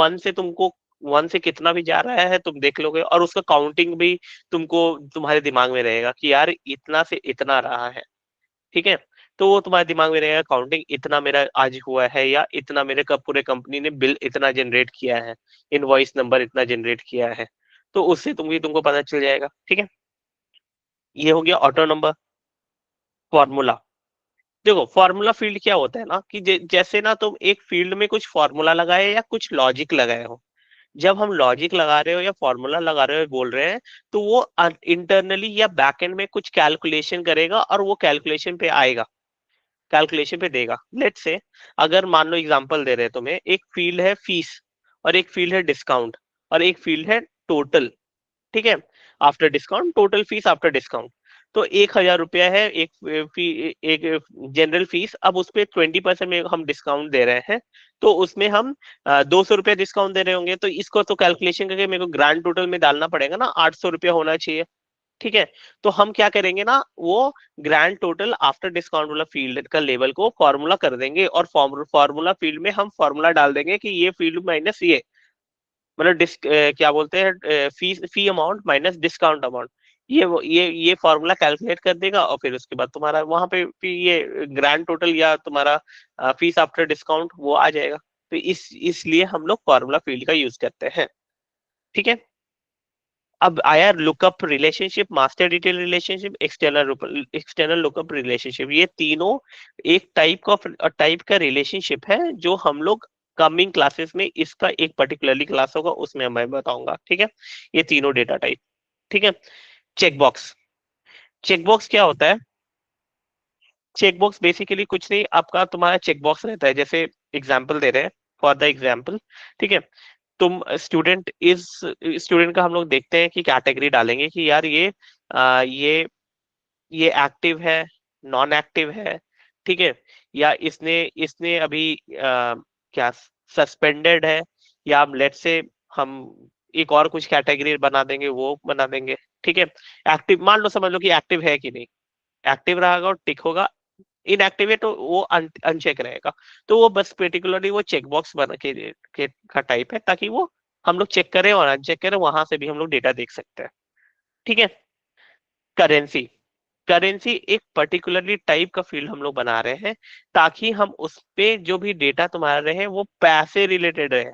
वन से कितना भी जा रहा है तुम देख लोगे, और उसका काउंटिंग भी तुमको तुम्हारे दिमाग में रहेगा कि यार इतना से इतना रहा है। ठीक है, तो वो तुम्हारे दिमाग में रहेगा काउंटिंग इतना मेरा आज हुआ है, या इतना मेरे का पूरे कंपनी ने बिल इतना जनरेट किया है, इनवॉइस नंबर इतना जनरेट किया है। तो उससे तुमको पता चल जाएगा। ठीक है, ये हो गया ऑटो नंबर। फॉर्मूला, देखो फॉर्मूला फील्ड क्या होता है ना कि जैसे ना तुम एक फील्ड में कुछ फॉर्मूला लगाए या कुछ लॉजिक लगाए हो। जब हम लॉजिक लगा रहे हो या फॉर्मूला लगा रहे हो बोल रहे हैं, तो वो इंटरनली या बैकएंड में कुछ कैलकुलेशन करेगा और वो कैलकुलेशन पे आएगा, कैलकुलेशन पे देगा। लेट से, अगर मान लो एग्जांपल दे रहे हैं तुम्हें, एक फील्ड है फीस, और एक फील्ड है डिस्काउंट, और एक फील्ड है टोटल। ठीक है, after discount, total fees after discount. तो 1,000 रुपया है एक जनरल फीस। अब उस पे 20% में हम डिस्काउंट दे रहे हैं, तो उसमें हम 200 रुपया डिस्काउंट दे रहे होंगे। तो इसको तो कैलकुलेशन करके मेरे को ग्रांड टोटल में डालना पड़ेगा ना, 800 रुपया होना चाहिए। ठीक है, तो हम क्या करेंगे ना, वो ग्रैंड टोटल आफ्टर डिस्काउंट वाला फील्ड का लेवल को फॉर्मूला कर देंगे, और फॉर्मूला फील्ड में हम फॉर्मूला डाल देंगे कि ये फील्ड माइनस ये, मतलब क्या बोलते हैं, फी अमाउंट माइनस डिस्काउंट अमाउंट, ये फॉर्मूला कैलकुलेट कर देगा, और फिर उसके बाद तुम्हारा वहां पे ये ग्रैंड टोटल या तुम्हारा फीस आफ्टर डिस्काउंट वो आ जाएगा। तो इसलिए हम लोग फॉर्मूला फील्ड का यूज करते हैं। ठीक है, अब आया lookup relationship, master detail relationship, external lookup relationship. ये तीनों एक टाइप का रिलेशनशिप है जो हम लोग कमिंग क्लासेस में, इसका एक पर्टिकुलरली क्लास होगा उसमें मैं बताऊंगा। ठीक है, ये तीनों डेटा टाइप। ठीक है, चेकबॉक्स। चेकबॉक्स क्या होता है? चेकबॉक्स बेसिकली कुछ नहीं, आपका तुम्हारा चेकबॉक्स रहता है, जैसे एग्जाम्पल दे रहे हैं, फॉर द एग्जाम्पल। ठीक है, तुम स्टूडेंट का हम लोग देखते हैं कि कैटेगरी डालेंगे कि यार ये आ, ये एक्टिव है, नॉन एक्टिव है, ठीक है, या इसने इसने अभी क्या सस्पेंडेड है, या हम लेट से हम एक और कुछ कैटेगरी बना देंगे, वो बना देंगे। ठीक है, एक्टिव मान लो, समझ लो कि एक्टिव है कि नहीं, एक्टिव रहेगा और टिक होगा, इनएक्टिव है तो वो अनचेक रहेगा। तो वो बस पर्टिकुलरली वो चेकबॉक्स बना के का टाइप है, ताकि वो हम लोग चेक करें और अनचेक करें, वहां से भी हम लोग डेटा देख सकते हैं। ठीक है, करेंसी। करेंसी एक पर्टिकुलरली टाइप का फील्ड हम लोग बना रहे हैं, ताकि हम उस पे जो भी डेटा तुम्हारा रहे वो पैसे रिलेटेड रहे।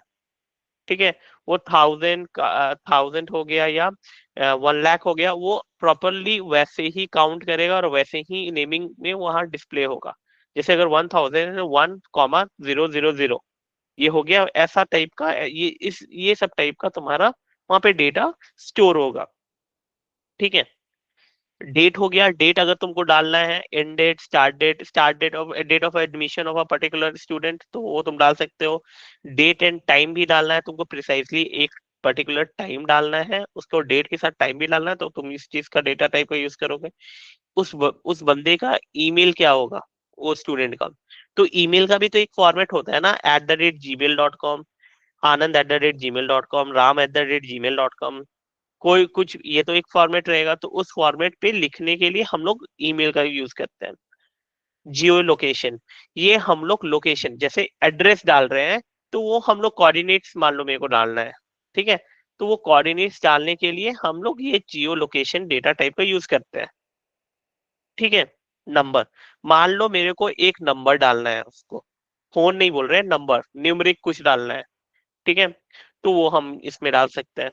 ठीक है, वो 1000 हो गया या 1 लाख हो गया, वो प्रॉपरली वैसे ही काउंट करेगा और वैसे ही नेमिंग में वहां डिस्प्ले होगा। जैसे अगर 1000 1,000 ये हो गया, ऐसा टाइप का ये सब टाइप का तुम्हारा वहां पे डेटा स्टोर होगा। ठीक है, डेट हो गया, डेट अगर तुमको डालना है, end date, start date of admission of a particular student, तो वो तुम डाल सकते हो। डेट एंड टाइम भी डालना है तुमको, प्रिसाइजली एक पर्टिकुलर टाइम डालना है, उसको डेट के साथ टाइम भी डालना है, तो तुम इस चीज का डेटा टाइप का यूज करोगे। उस बंदे का ईमेल क्या होगा, वो स्टूडेंट का, तो ईमेल का भी तो एक फॉर्मेट होता है ना, @gmail.com, anand@gmail.com, ram@gmail.com, कोई कुछ, ये तो एक फॉर्मेट रहेगा, तो उस फॉर्मेट पे लिखने के लिए हम लोग ईमेल का यूज करते हैं। जियो लोकेशन, ये हम लोग लोकेशन जैसे एड्रेस डाल रहे हैं, तो वो हम लोग कोऑर्डिनेट्स मान लो मेरे को डालना है, ठीक है, तो वो कोऑर्डिनेट्स डालने के लिए हम लोग ये जियो लोकेशन डेटा टाइप का यूज करते हैं। ठीक है, नंबर, मान लो मेरे को एक नंबर डालना है, उसको फोन नहीं बोल रहे हैं, नंबर न्यूमरिक कुछ डालना है। ठीक है, तो वो हम इसमें डाल सकते हैं।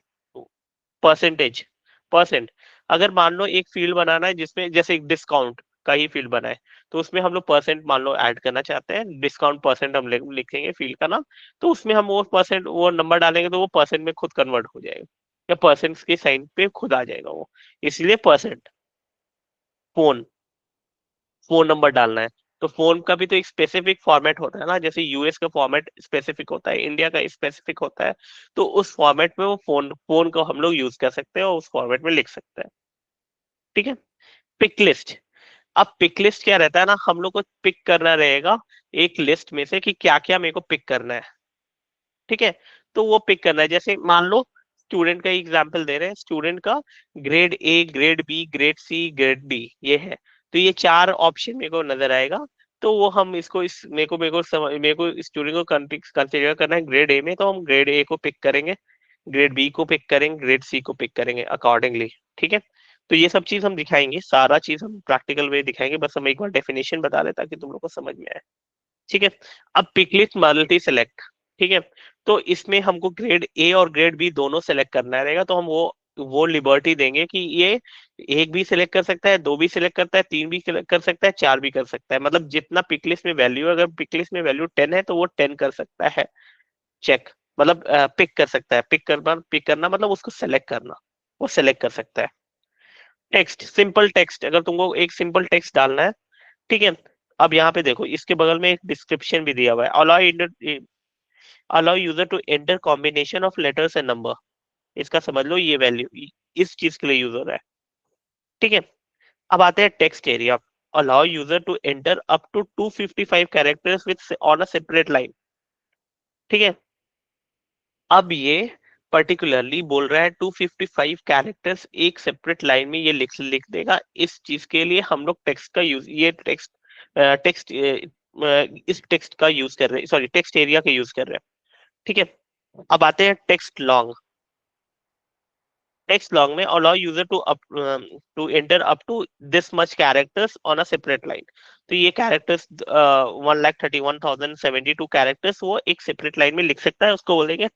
परसेंटेज, परसेंट, अगर मान लो एक फील्ड बनाना है जिसमें जैसे एक डिस्काउंट का ही फील्ड बनाए, तो उसमें हम लोग परसेंट मान लो ऐड करना चाहते हैं, डिस्काउंट परसेंट हम लिखेंगे फील्ड का नाम, तो उसमें हम वो परसेंट वो नंबर डालेंगे, तो वो परसेंट में खुद कन्वर्ट हो जाएगा, या परसेंट के साइन पे खुद आ जाएगा वो, इसलिए परसेंट। फोन, फोन नंबर डालना है, तो फोन का भी तो एक स्पेसिफिक फॉर्मेट होता है ना, जैसे यूएस का फॉर्मेट स्पेसिफिक होता है, इंडिया का स्पेसिफिक होता है, तो उस फॉर्मेट में वो फोन फोन को हम लोग यूज कर सकते हैं और उस फॉर्मेट में लिख सकते हैं। ठीक है, पिक लिस्ट। अब पिक लिस्ट क्या रहता है ना, हम लोग को पिक करना रहेगा एक लिस्ट में से कि क्या क्या मेरे को पिक करना है। ठीक है, तो वो पिक करना है, जैसे मान लो स्टूडेंट का एग्जांपल दे रहे हैं, स्टूडेंट का grade A, grade B, grade C, grade D ये है, तो ये 4 ऑप्शन मेरे को नजर आएगा। तो वो हम इसको इस मेरे को स्टूडेंट को कंसिडर करना है ग्रेड ए में, तो हम ग्रेड ए को पिक करेंगे, ग्रेड बी को पिक करेंगे, ग्रेड सी को पिक करेंगे अकॉर्डिंगली। ठीक है, तो ये सब चीज हम दिखाएंगे, सारा चीज हम प्रैक्टिकल वे दिखाएंगे, बस हम एक बार डेफिनेशन बता दें ताकि तुम लोग को समझ में आए। ठीक है, अब पिकलिस्ट मल्टी सेलेक्ट। ठीक है, तो इसमें हमको ग्रेड ए और ग्रेड बी दोनों सेलेक्ट करना रहेगा, तो हम वो लिबर्टी देंगे कि ये एक भी सिलेक्ट कर सकता है, दो भी सिलेक्ट करता है, तीन भी select कर सकता है, चार भी कर सकता है, मतलब जितना पिकलिस्ट में वैल्यू, अगर पिकलिस्ट में वैल्यू 10 है तो वो 10 कर सकता है, चेक, मतलब पिक कर सकता है, पिक करना मतलब उसको सेलेक्ट करना, वो सेलेक्ट कर सकता है। टेक्स्ट, सिंपल टेक्स्ट, अगर तुमको एक सिंपल टेक्स्ट डालना है, ठीक है, अब यहाँ पे देखो इसके बगल में एक डिस्क्रिप्शन भी दिया हुआ है, allow user to enter combination of letters and number, इसका समझ लो ये वैल्यू इस चीज के लिए यूज हो रहा है। ठीक है, अब आते हैं text area, allow user to enter up to 255 characters with on a separate line. ठीक है, अब ये पर्टिकुलरली बोल रहा है 255 कैरेक्टर्स एक सेपरेट लाइन में ये लिख देगा। इस चीज के लिए हम लोग टेक्स्ट का यूज, ये टेक्स्ट इस टेक्स्ट का यूज कर रहे हैं, सॉरी टेक्स्ट एरिया का यूज कर रहे हैं। ठीक है, अब आते हैं टेक्स्ट लॉन्ग। टेक्स्ट लॉन्ग में allow user to enter up to this much characters on a separate line। तो ये कैरेक्टर्स 1,31,072 कैरेक्टर्स वो एक सेपरेट लाइन में लिख सकता है, उसको बोलेंगे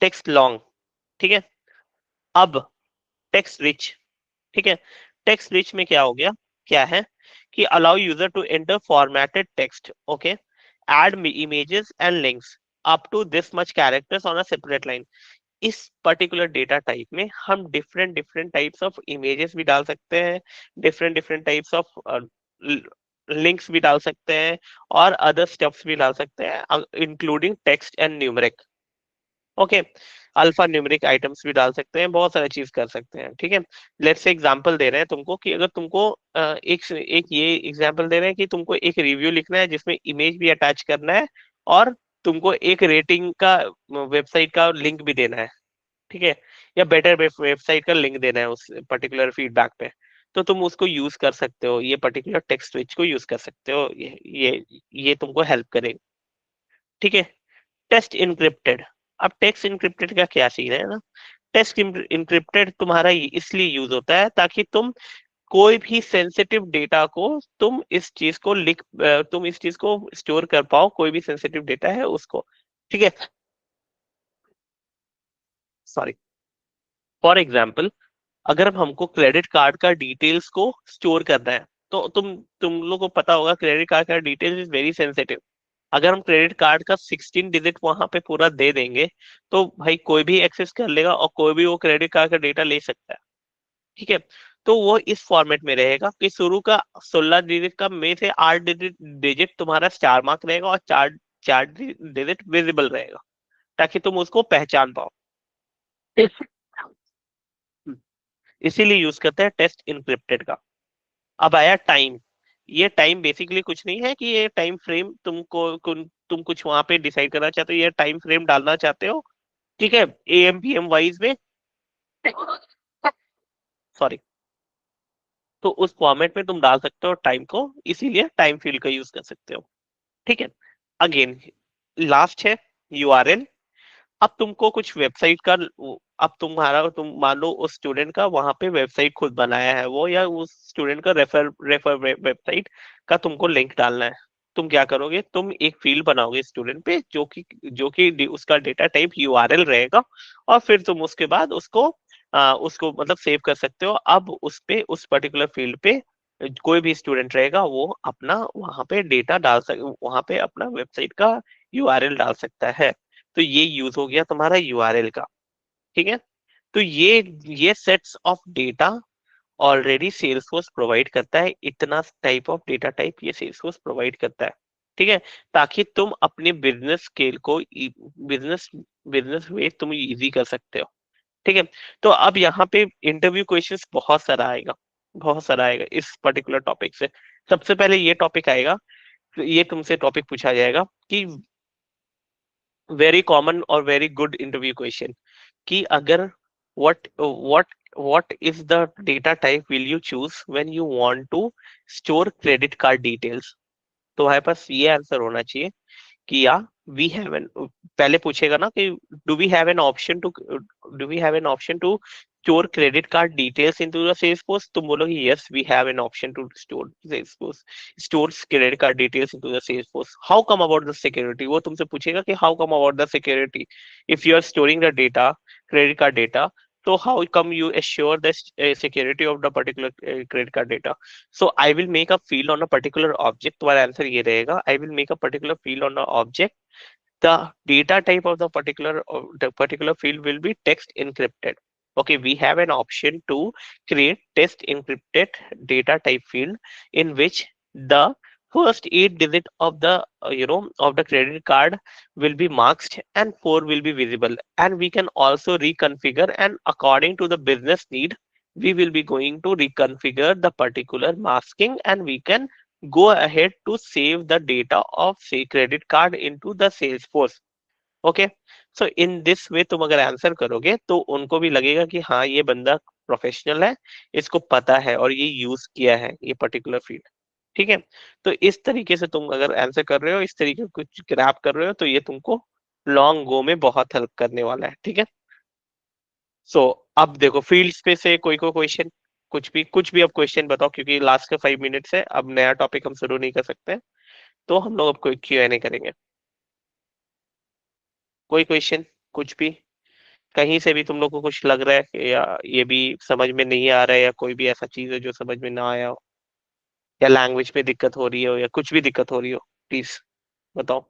टेक्स्ट लॉन्ग। ठीक है, अब टेक्स्ट रिच। ठीक है, टेक्स्ट रिच में क्या हो गया, क्या है कि allow user to enter formatted text, okay, add images and links up to this much characters on a separate line. इस पर्टिकुलर डेटा टाइप में हम different different types of images भी डाल सकते हैं, different different types of links भी डाल सकते हैं, और अदर स्टेप्स भी डाल सकते हैं, including text and numeric. Okay, alpha numeric items भी डाल सकते हैं, बहुत सारी चीज कर सकते हैं। ठीक है, लेट्स से एग्जांपल दे रहे हैं तुमको कि अगर तुमको एक ये एग्जांपल दे रहे हैं कि तुमको एक रिव्यू लिखना है जिसमें इमेज भी अटैच करना है, और तुमको एक रेटिंग का वेबसाइट का लिंक भी देना है। ठीक है, या बेटर वेबसाइट का लिंक देना है उस पर्टिकुलर फीडबैक पे, तो तुम उसको यूज कर सकते हो, ये पर्टिकुलर टेक्स्ट स्विच को यूज कर सकते हो, ये तुमको हेल्प करेगा। ठीक है, टेक्स्ट इनक्रिप्टेड। अब टेक्स्ट इनक्रिप्टेड का क्या सीन है ना, टेक्स्ट इनक्रिप्टेड तुम्हारा इसलिए यूज होता है ताकि तुम कोई भी सेंसिटिव डेटा को तुम इस चीज को स्टोर कर पाओ, कोई भी सेंसिटिव डेटा है उसको। ठीक है, सॉरी, फॉर एग्जाम्पल अगर हमको क्रेडिट कार्ड का डिटेल्स को स्टोर करना है, तो तुम लोग को पता होगा क्रेडिट कार्ड का डिटेल्स इज वेरी सेंसिटिव। अगर हम क्रेडिट कार्ड का 16 डिजिट वहां पे पूरा दे देंगे, तो भाई कोई भी एक्सेस कर लेगा और कोई भी वो क्रेडिट कार्ड का डेटा ले सकता है। ठीक है, तो वो इस फॉर्मेट में रहेगा कि शुरू का 16 डिजिट का में से 8 डिजिट तुम्हारा स्टार मार्क रहेगा, और चार चार डिजिट विजिबल रहेगा, ताकि तुम उसको पहचान पाओ। इसीलिए यूज करते हैं टेस्ट इनक्रिप्टेड का। अब आया टाइम। ये टाइम बेसिकली कुछ नहीं है कि ये टाइम फ्रेम तुम कुछ वहां पे डिसाइड करना चाहते हो, ये टाइम फ्रेम डालना चाहते हो। ठीक है, एएम पीएम वाइज में, सॉरी, तो उस फॉर्मेट में तुम डाल सकते हो टाइम को, इसीलिए टाइम फील्ड का यूज कर सकते हो। ठीक है, अगेन लास्ट है यूआरएल। अब तुमको कुछ वेबसाइट का, अब तुम मान लो उस स्टूडेंट का वहां पे वेबसाइट खुद बनाया है वो, या उस स्टूडेंट का रेफर वेबसाइट का तुमको लिंक डालना है। तुम क्या करोगे, तुम एक फील्ड बनाओगे स्टूडेंट पे जो कि उसका डेटा टाइप यूआरएल रहेगा, और फिर तुम उसके बाद उसको मतलब सेव कर सकते हो। अब उस पे उस पर्टिकुलर फील्ड पे कोई भी स्टूडेंट रहेगा वो अपना वहां पे डेटा वहां पे अपना वेबसाइट का यूआरएल डाल सकता है। तो ये यूज हो गया तुम्हारा यूआरएल का। ठीक है, तो ये sets of data already Salesforce provide करता है, इतना टाइप ऑफ डेटा टाइप ये सेल्सफोर्स प्रोवाइड करता है। ठीक है, ताकि तुम अपने बिजनेस स्केल को बिजनेस बिजनेस वे तुम इजी कर सकते हो। ठीक है, तो अब यहाँ पे इंटरव्यू क्वेश्चंस बहुत सारा आएगा इस पर्टिकुलर टॉपिक से। सबसे पहले ये टॉपिक आएगा, ये तुमसे टॉपिक पूछा जाएगा कि वेरी कॉमन और वेरी गुड इंटरव्यू क्वेश्चन, कि अगर what is the data type will you choose when you want to store credit card details। तो हमारे पास ये आंसर होना चाहिए कि या वी हैव एन, पहले पूछेगा ना कि do we have an option to store credit card details into the Salesforce. तुम बोलोगे yes we have an option to store credit card details into the Salesforce. How come about the security, वो तुमसे पूछेगा कि how come about the security if you are storing the data, credit card data, so how come you assure the security of the particular credit card data। so I will make a field on a particular object, तुम्हारा answer ये रहेगा I will make a particular field on the object, the data type of the particular field will be text encrypted। okay, we have an option to create text encrypted data type field in which the first 8 digit of the of the credit card will be masked and 4 will be visible, and we can also reconfigure, and according to the business need we will be going to reconfigure the particular masking, and we can go ahead to save the data of say credit card into the Salesforce। okay, so in this way तुम अगर answer करोगे तो उनको भी लगेगा कि हाँ ये बंदा प्रोफेशनल है, इसको पता है और ये यूज किया है ये पर्टिकुलर फील्ड। ठीक है, तो इस तरीके से तुम अगर आंसर कर रहे हो, इस तरीके से कुछ ग्रैब कर रहे हो, तो ये तुमको लॉन्ग गो में बहुत हेल्प करने वाला है। ठीक है, सो अब देखो फील्ड्स पे से कोई क्वेश्चन, कुछ भी अब क्वेश्चन बताओ, क्योंकि लास्ट के 5 मिनट्स है, अब नया टॉपिक हम शुरू नहीं कर सकते, तो हम लोग अब कोई Q&A करेंगे। कोई क्वेश्चन, कुछ भी, कहीं से भी तुम लोग को कुछ लग रहा है कि या ये भी समझ में नहीं आ रहा है, या कोई भी ऐसा चीज है जो समझ में ना आया हो, या लैंग्वेज पे दिक्कत हो रही हो, या कुछ भी दिक्कत हो रही हो, प्लीज बताओ।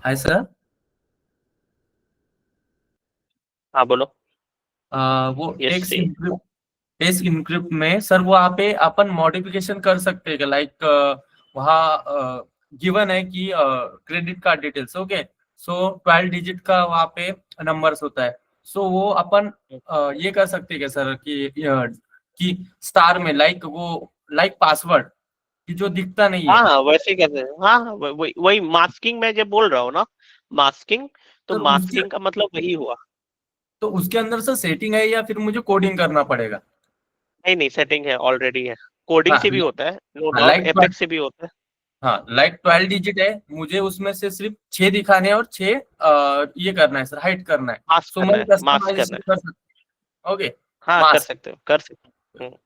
Hi sir. हाँ बोलो। वो यस टेक्स्ट से इनक्रिप्ट, टेक्स्ट इनक्रिप्ट में सर वहाँ पे अपन मॉडिफिकेशन कर सकते हैं, लाइक वहाँ गिवन है कि क्रेडिट कार्ड डिटेल्स, ओके, सो 12 डिजिट का वहाँ पे नंबर्स होता है। सो वो अपन ये कर सकते हैं क्या सर कि स्टार में लाइक वो लाइक पासवर्ड कि जो दिखता नहीं है। हाँ वैसे कैसे, हाँ हाँ, वही वही मास्किंग मैं जब बोल रहा हूँ ना, मास्किंग, तो सर उसके मास्किंग का मतलब वही हुआ। तो उसके अंदर सर सेटिंग है या फिर मुझे कोडिंग करना पड़ेगा? नहीं नहीं, सेटिंग है, ऑलरेडी है, कोडिंग हाँ से भी होता है, नो हाँ डाउट, लाइक एपेक्स से भी होता है। हाँ लाइक 12 डिजिट है, मुझे उसमें से सिर्फ 6 दिखाने हैं और 6 ये करना है सर, हाइड करना है। मास्क सो करना मैं है, मास्क करना कस्टमाइजेशन है। कर सकता हूँ, ओके। हाँ कर मास्क। सकते हो, कर सकते हो।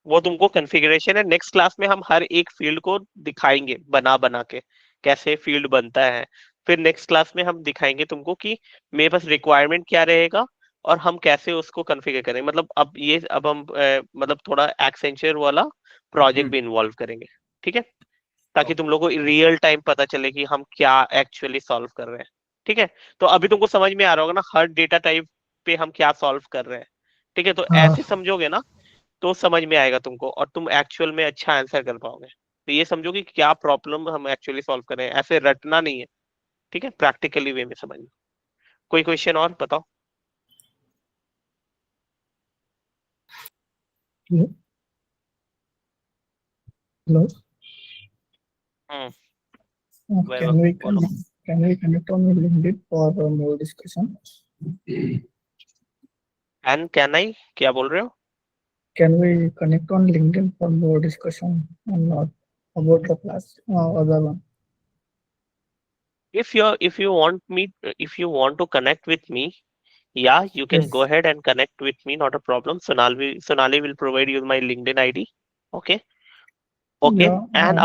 वो तुमको कॉन्फ़िगरेशन है, नेक्स्ट क्लास में हम हर एक फील्ड को दिखाएंगे बना बना के, कैसे फील्ड बनता है। फिर नेक्स्ट क्लास में हम दिखाएंगे तुमको कि मेरे पास रिक्वायरमेंट क्या रहेगा, और हम कैसे उसको कॉन्फ़िगर करें। मतलब अब हम मतलब थोड़ा एक्सेंचर वाला प्रोजेक्ट भी इन्वॉल्व करेंगे। ठीक है, ताकि तुम लोगों को रियल टाइम पता चले कि हम क्या एक्चुअली सॉल्व कर रहे हैं। ठीक है, तो अभी तुमको समझ में आ रहा होगा ना हर डेटा टाइप पे हम क्या सॉल्व कर रहे हैं। ठीक है, तो हाँ ऐसे समझोगे ना तो समझ में आएगा तुमको, और तुम एक्चुअल में अच्छा आंसर कर पाओगे। तो ये समझो कि क्या प्रॉब्लम हम एक्चुअली सॉल्व कर रहे हैं, ऐसे रटना नहीं है। ठीक है, प्रैक्टिकली वे में समझना। कोई क्वेश्चन और बताओ। hello hello hmm, can Vaibhav we बोलो। connect on LinkedIn for more discussion? And can I, क्या बोल रहे हो? Can we connect on LinkedIn for more discussion or not about the class other one? If you want me, if you want to connect with me, yeah, you can go Yes. ahead and connect with me, not a problem. Sonali will provide you my LinkedIn ID. Okay, okay. Yeah. And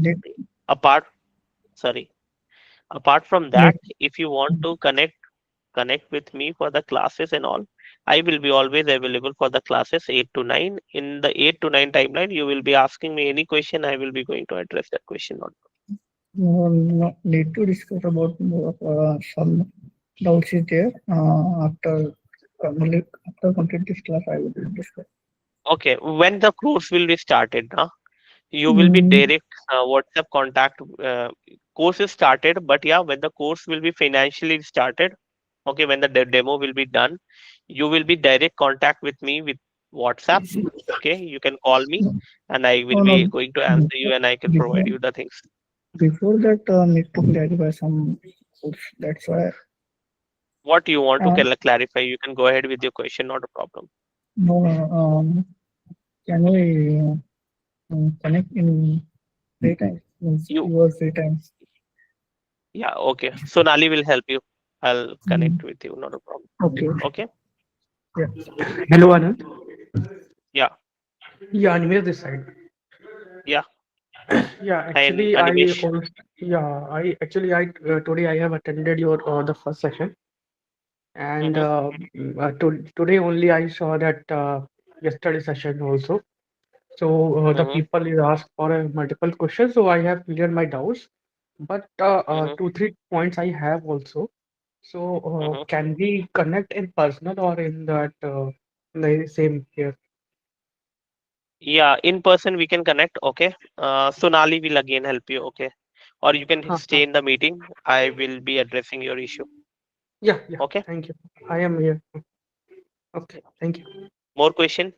Need, apart sorry, apart from need, that, if you want to connect with me for the classes and all, I will be always available for the classes 8 to 9. In the 8 to 9 timeline, you will be asking me any question, I will be going to address that question. no, need to discuss about more, some doubts is there. After complete this class, I will discuss. Okay, when the course will be started, now you will be Mm, direct WhatsApp contact. Course is started, but yeah, when the course will be financially started, okay, when the demo will be done, you will be direct contact with me with WhatsApp. Okay, you can call me, and I will no, no. be going to answer you, and I can provide Before, you the things. before that, need to clarify some things. That's why. What you want to Uh, clarify, you can go ahead with your question, not a problem. no, can we connect in free time? Means You, your free time. yeah, okay. So Nali will help you. I'll Mm, connect with you, not a problem. okay. Okay, Yeah. Hello, Anand. yeah, Yeah, Animesh this side. yeah. Yeah, And actually, Animesh. today I have attended your the first session, and Mm-hmm, today only I saw that yesterday session also. So the mm-hmm, people is asked for multiple questions, so I have cleared my doubts. But mm-hmm, 2 3 points I have also. So mm-hmm. can we connect in personal or in that the same here? Yeah, in person we can connect. Okay. Sonali will again help you. Okay. Or you can Huh, stay in the meeting. I will be addressing your issue. yeah, yeah. Okay. Thank you. I am here. Okay, thank you. More question?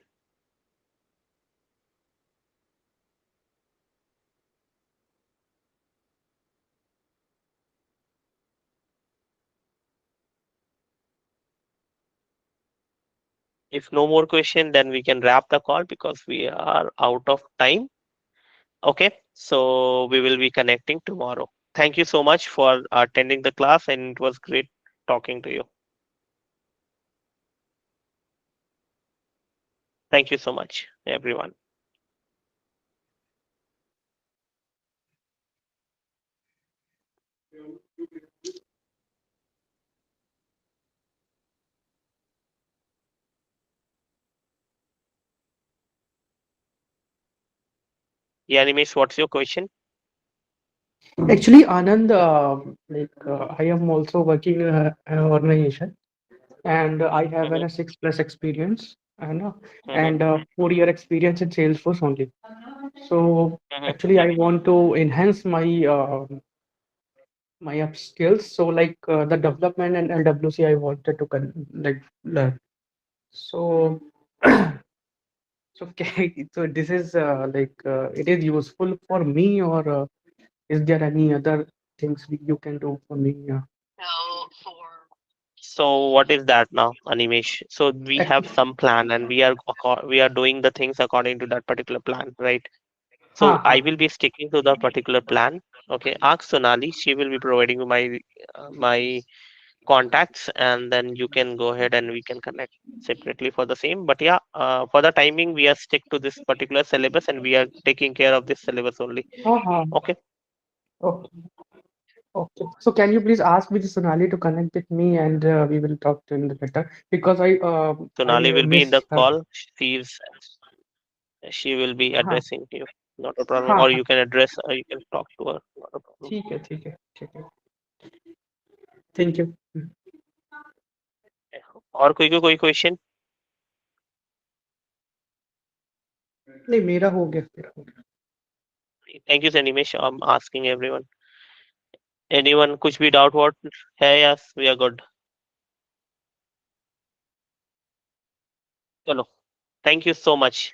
If no more question, then we can wrap the call because we are out of time. Okay, so we will be connecting tomorrow. Thank you so much for attending the class, and it was great talking to you. Thank you so much, everyone. Yeah, Animesh, what's your question? Actually, Anand, I am also working in an organization, and I have Mhm, a 6+ experience and mhm, 4-year experience in Salesforce only. So mhm. actually, I want to enhance my up skills. So like the development and LWC, I wanted to learn. So so this is it is useful for me, or is there any other things you can do for me? So what is that now, Animesh? So we have Ac- some plan, and we are doing the things according to that particular plan, right? So Ha, I ha. will be sticking to the particular plan. Okay, ask Sonali. She will be providing you my contacts, and then you can go ahead and we can connect separately for the same. But yeah, for the timing, we are stick to this particular syllabus, and we are taking care of this syllabus only. Ha, ha. Okay, Okay. Okay. So can you please ask with Sonali to connect with me, and we will talk to him later, because Sonali will be in miss the her. call. She will be हाँ addressing you. Not a problem. हाँ Or हाँ you can address. Or you can talk to her. Not a problem. ठीक है ठीक है ठीक है thank you और कोई क्वेश्चन? नहीं मेरा हो गया Thank you, Sanimesh. I'm asking everyone. Anyone कुछ भी doubt what है? Yes, we are good. चलो. Thank you so much.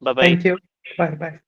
Bye bye. Thank you bye bye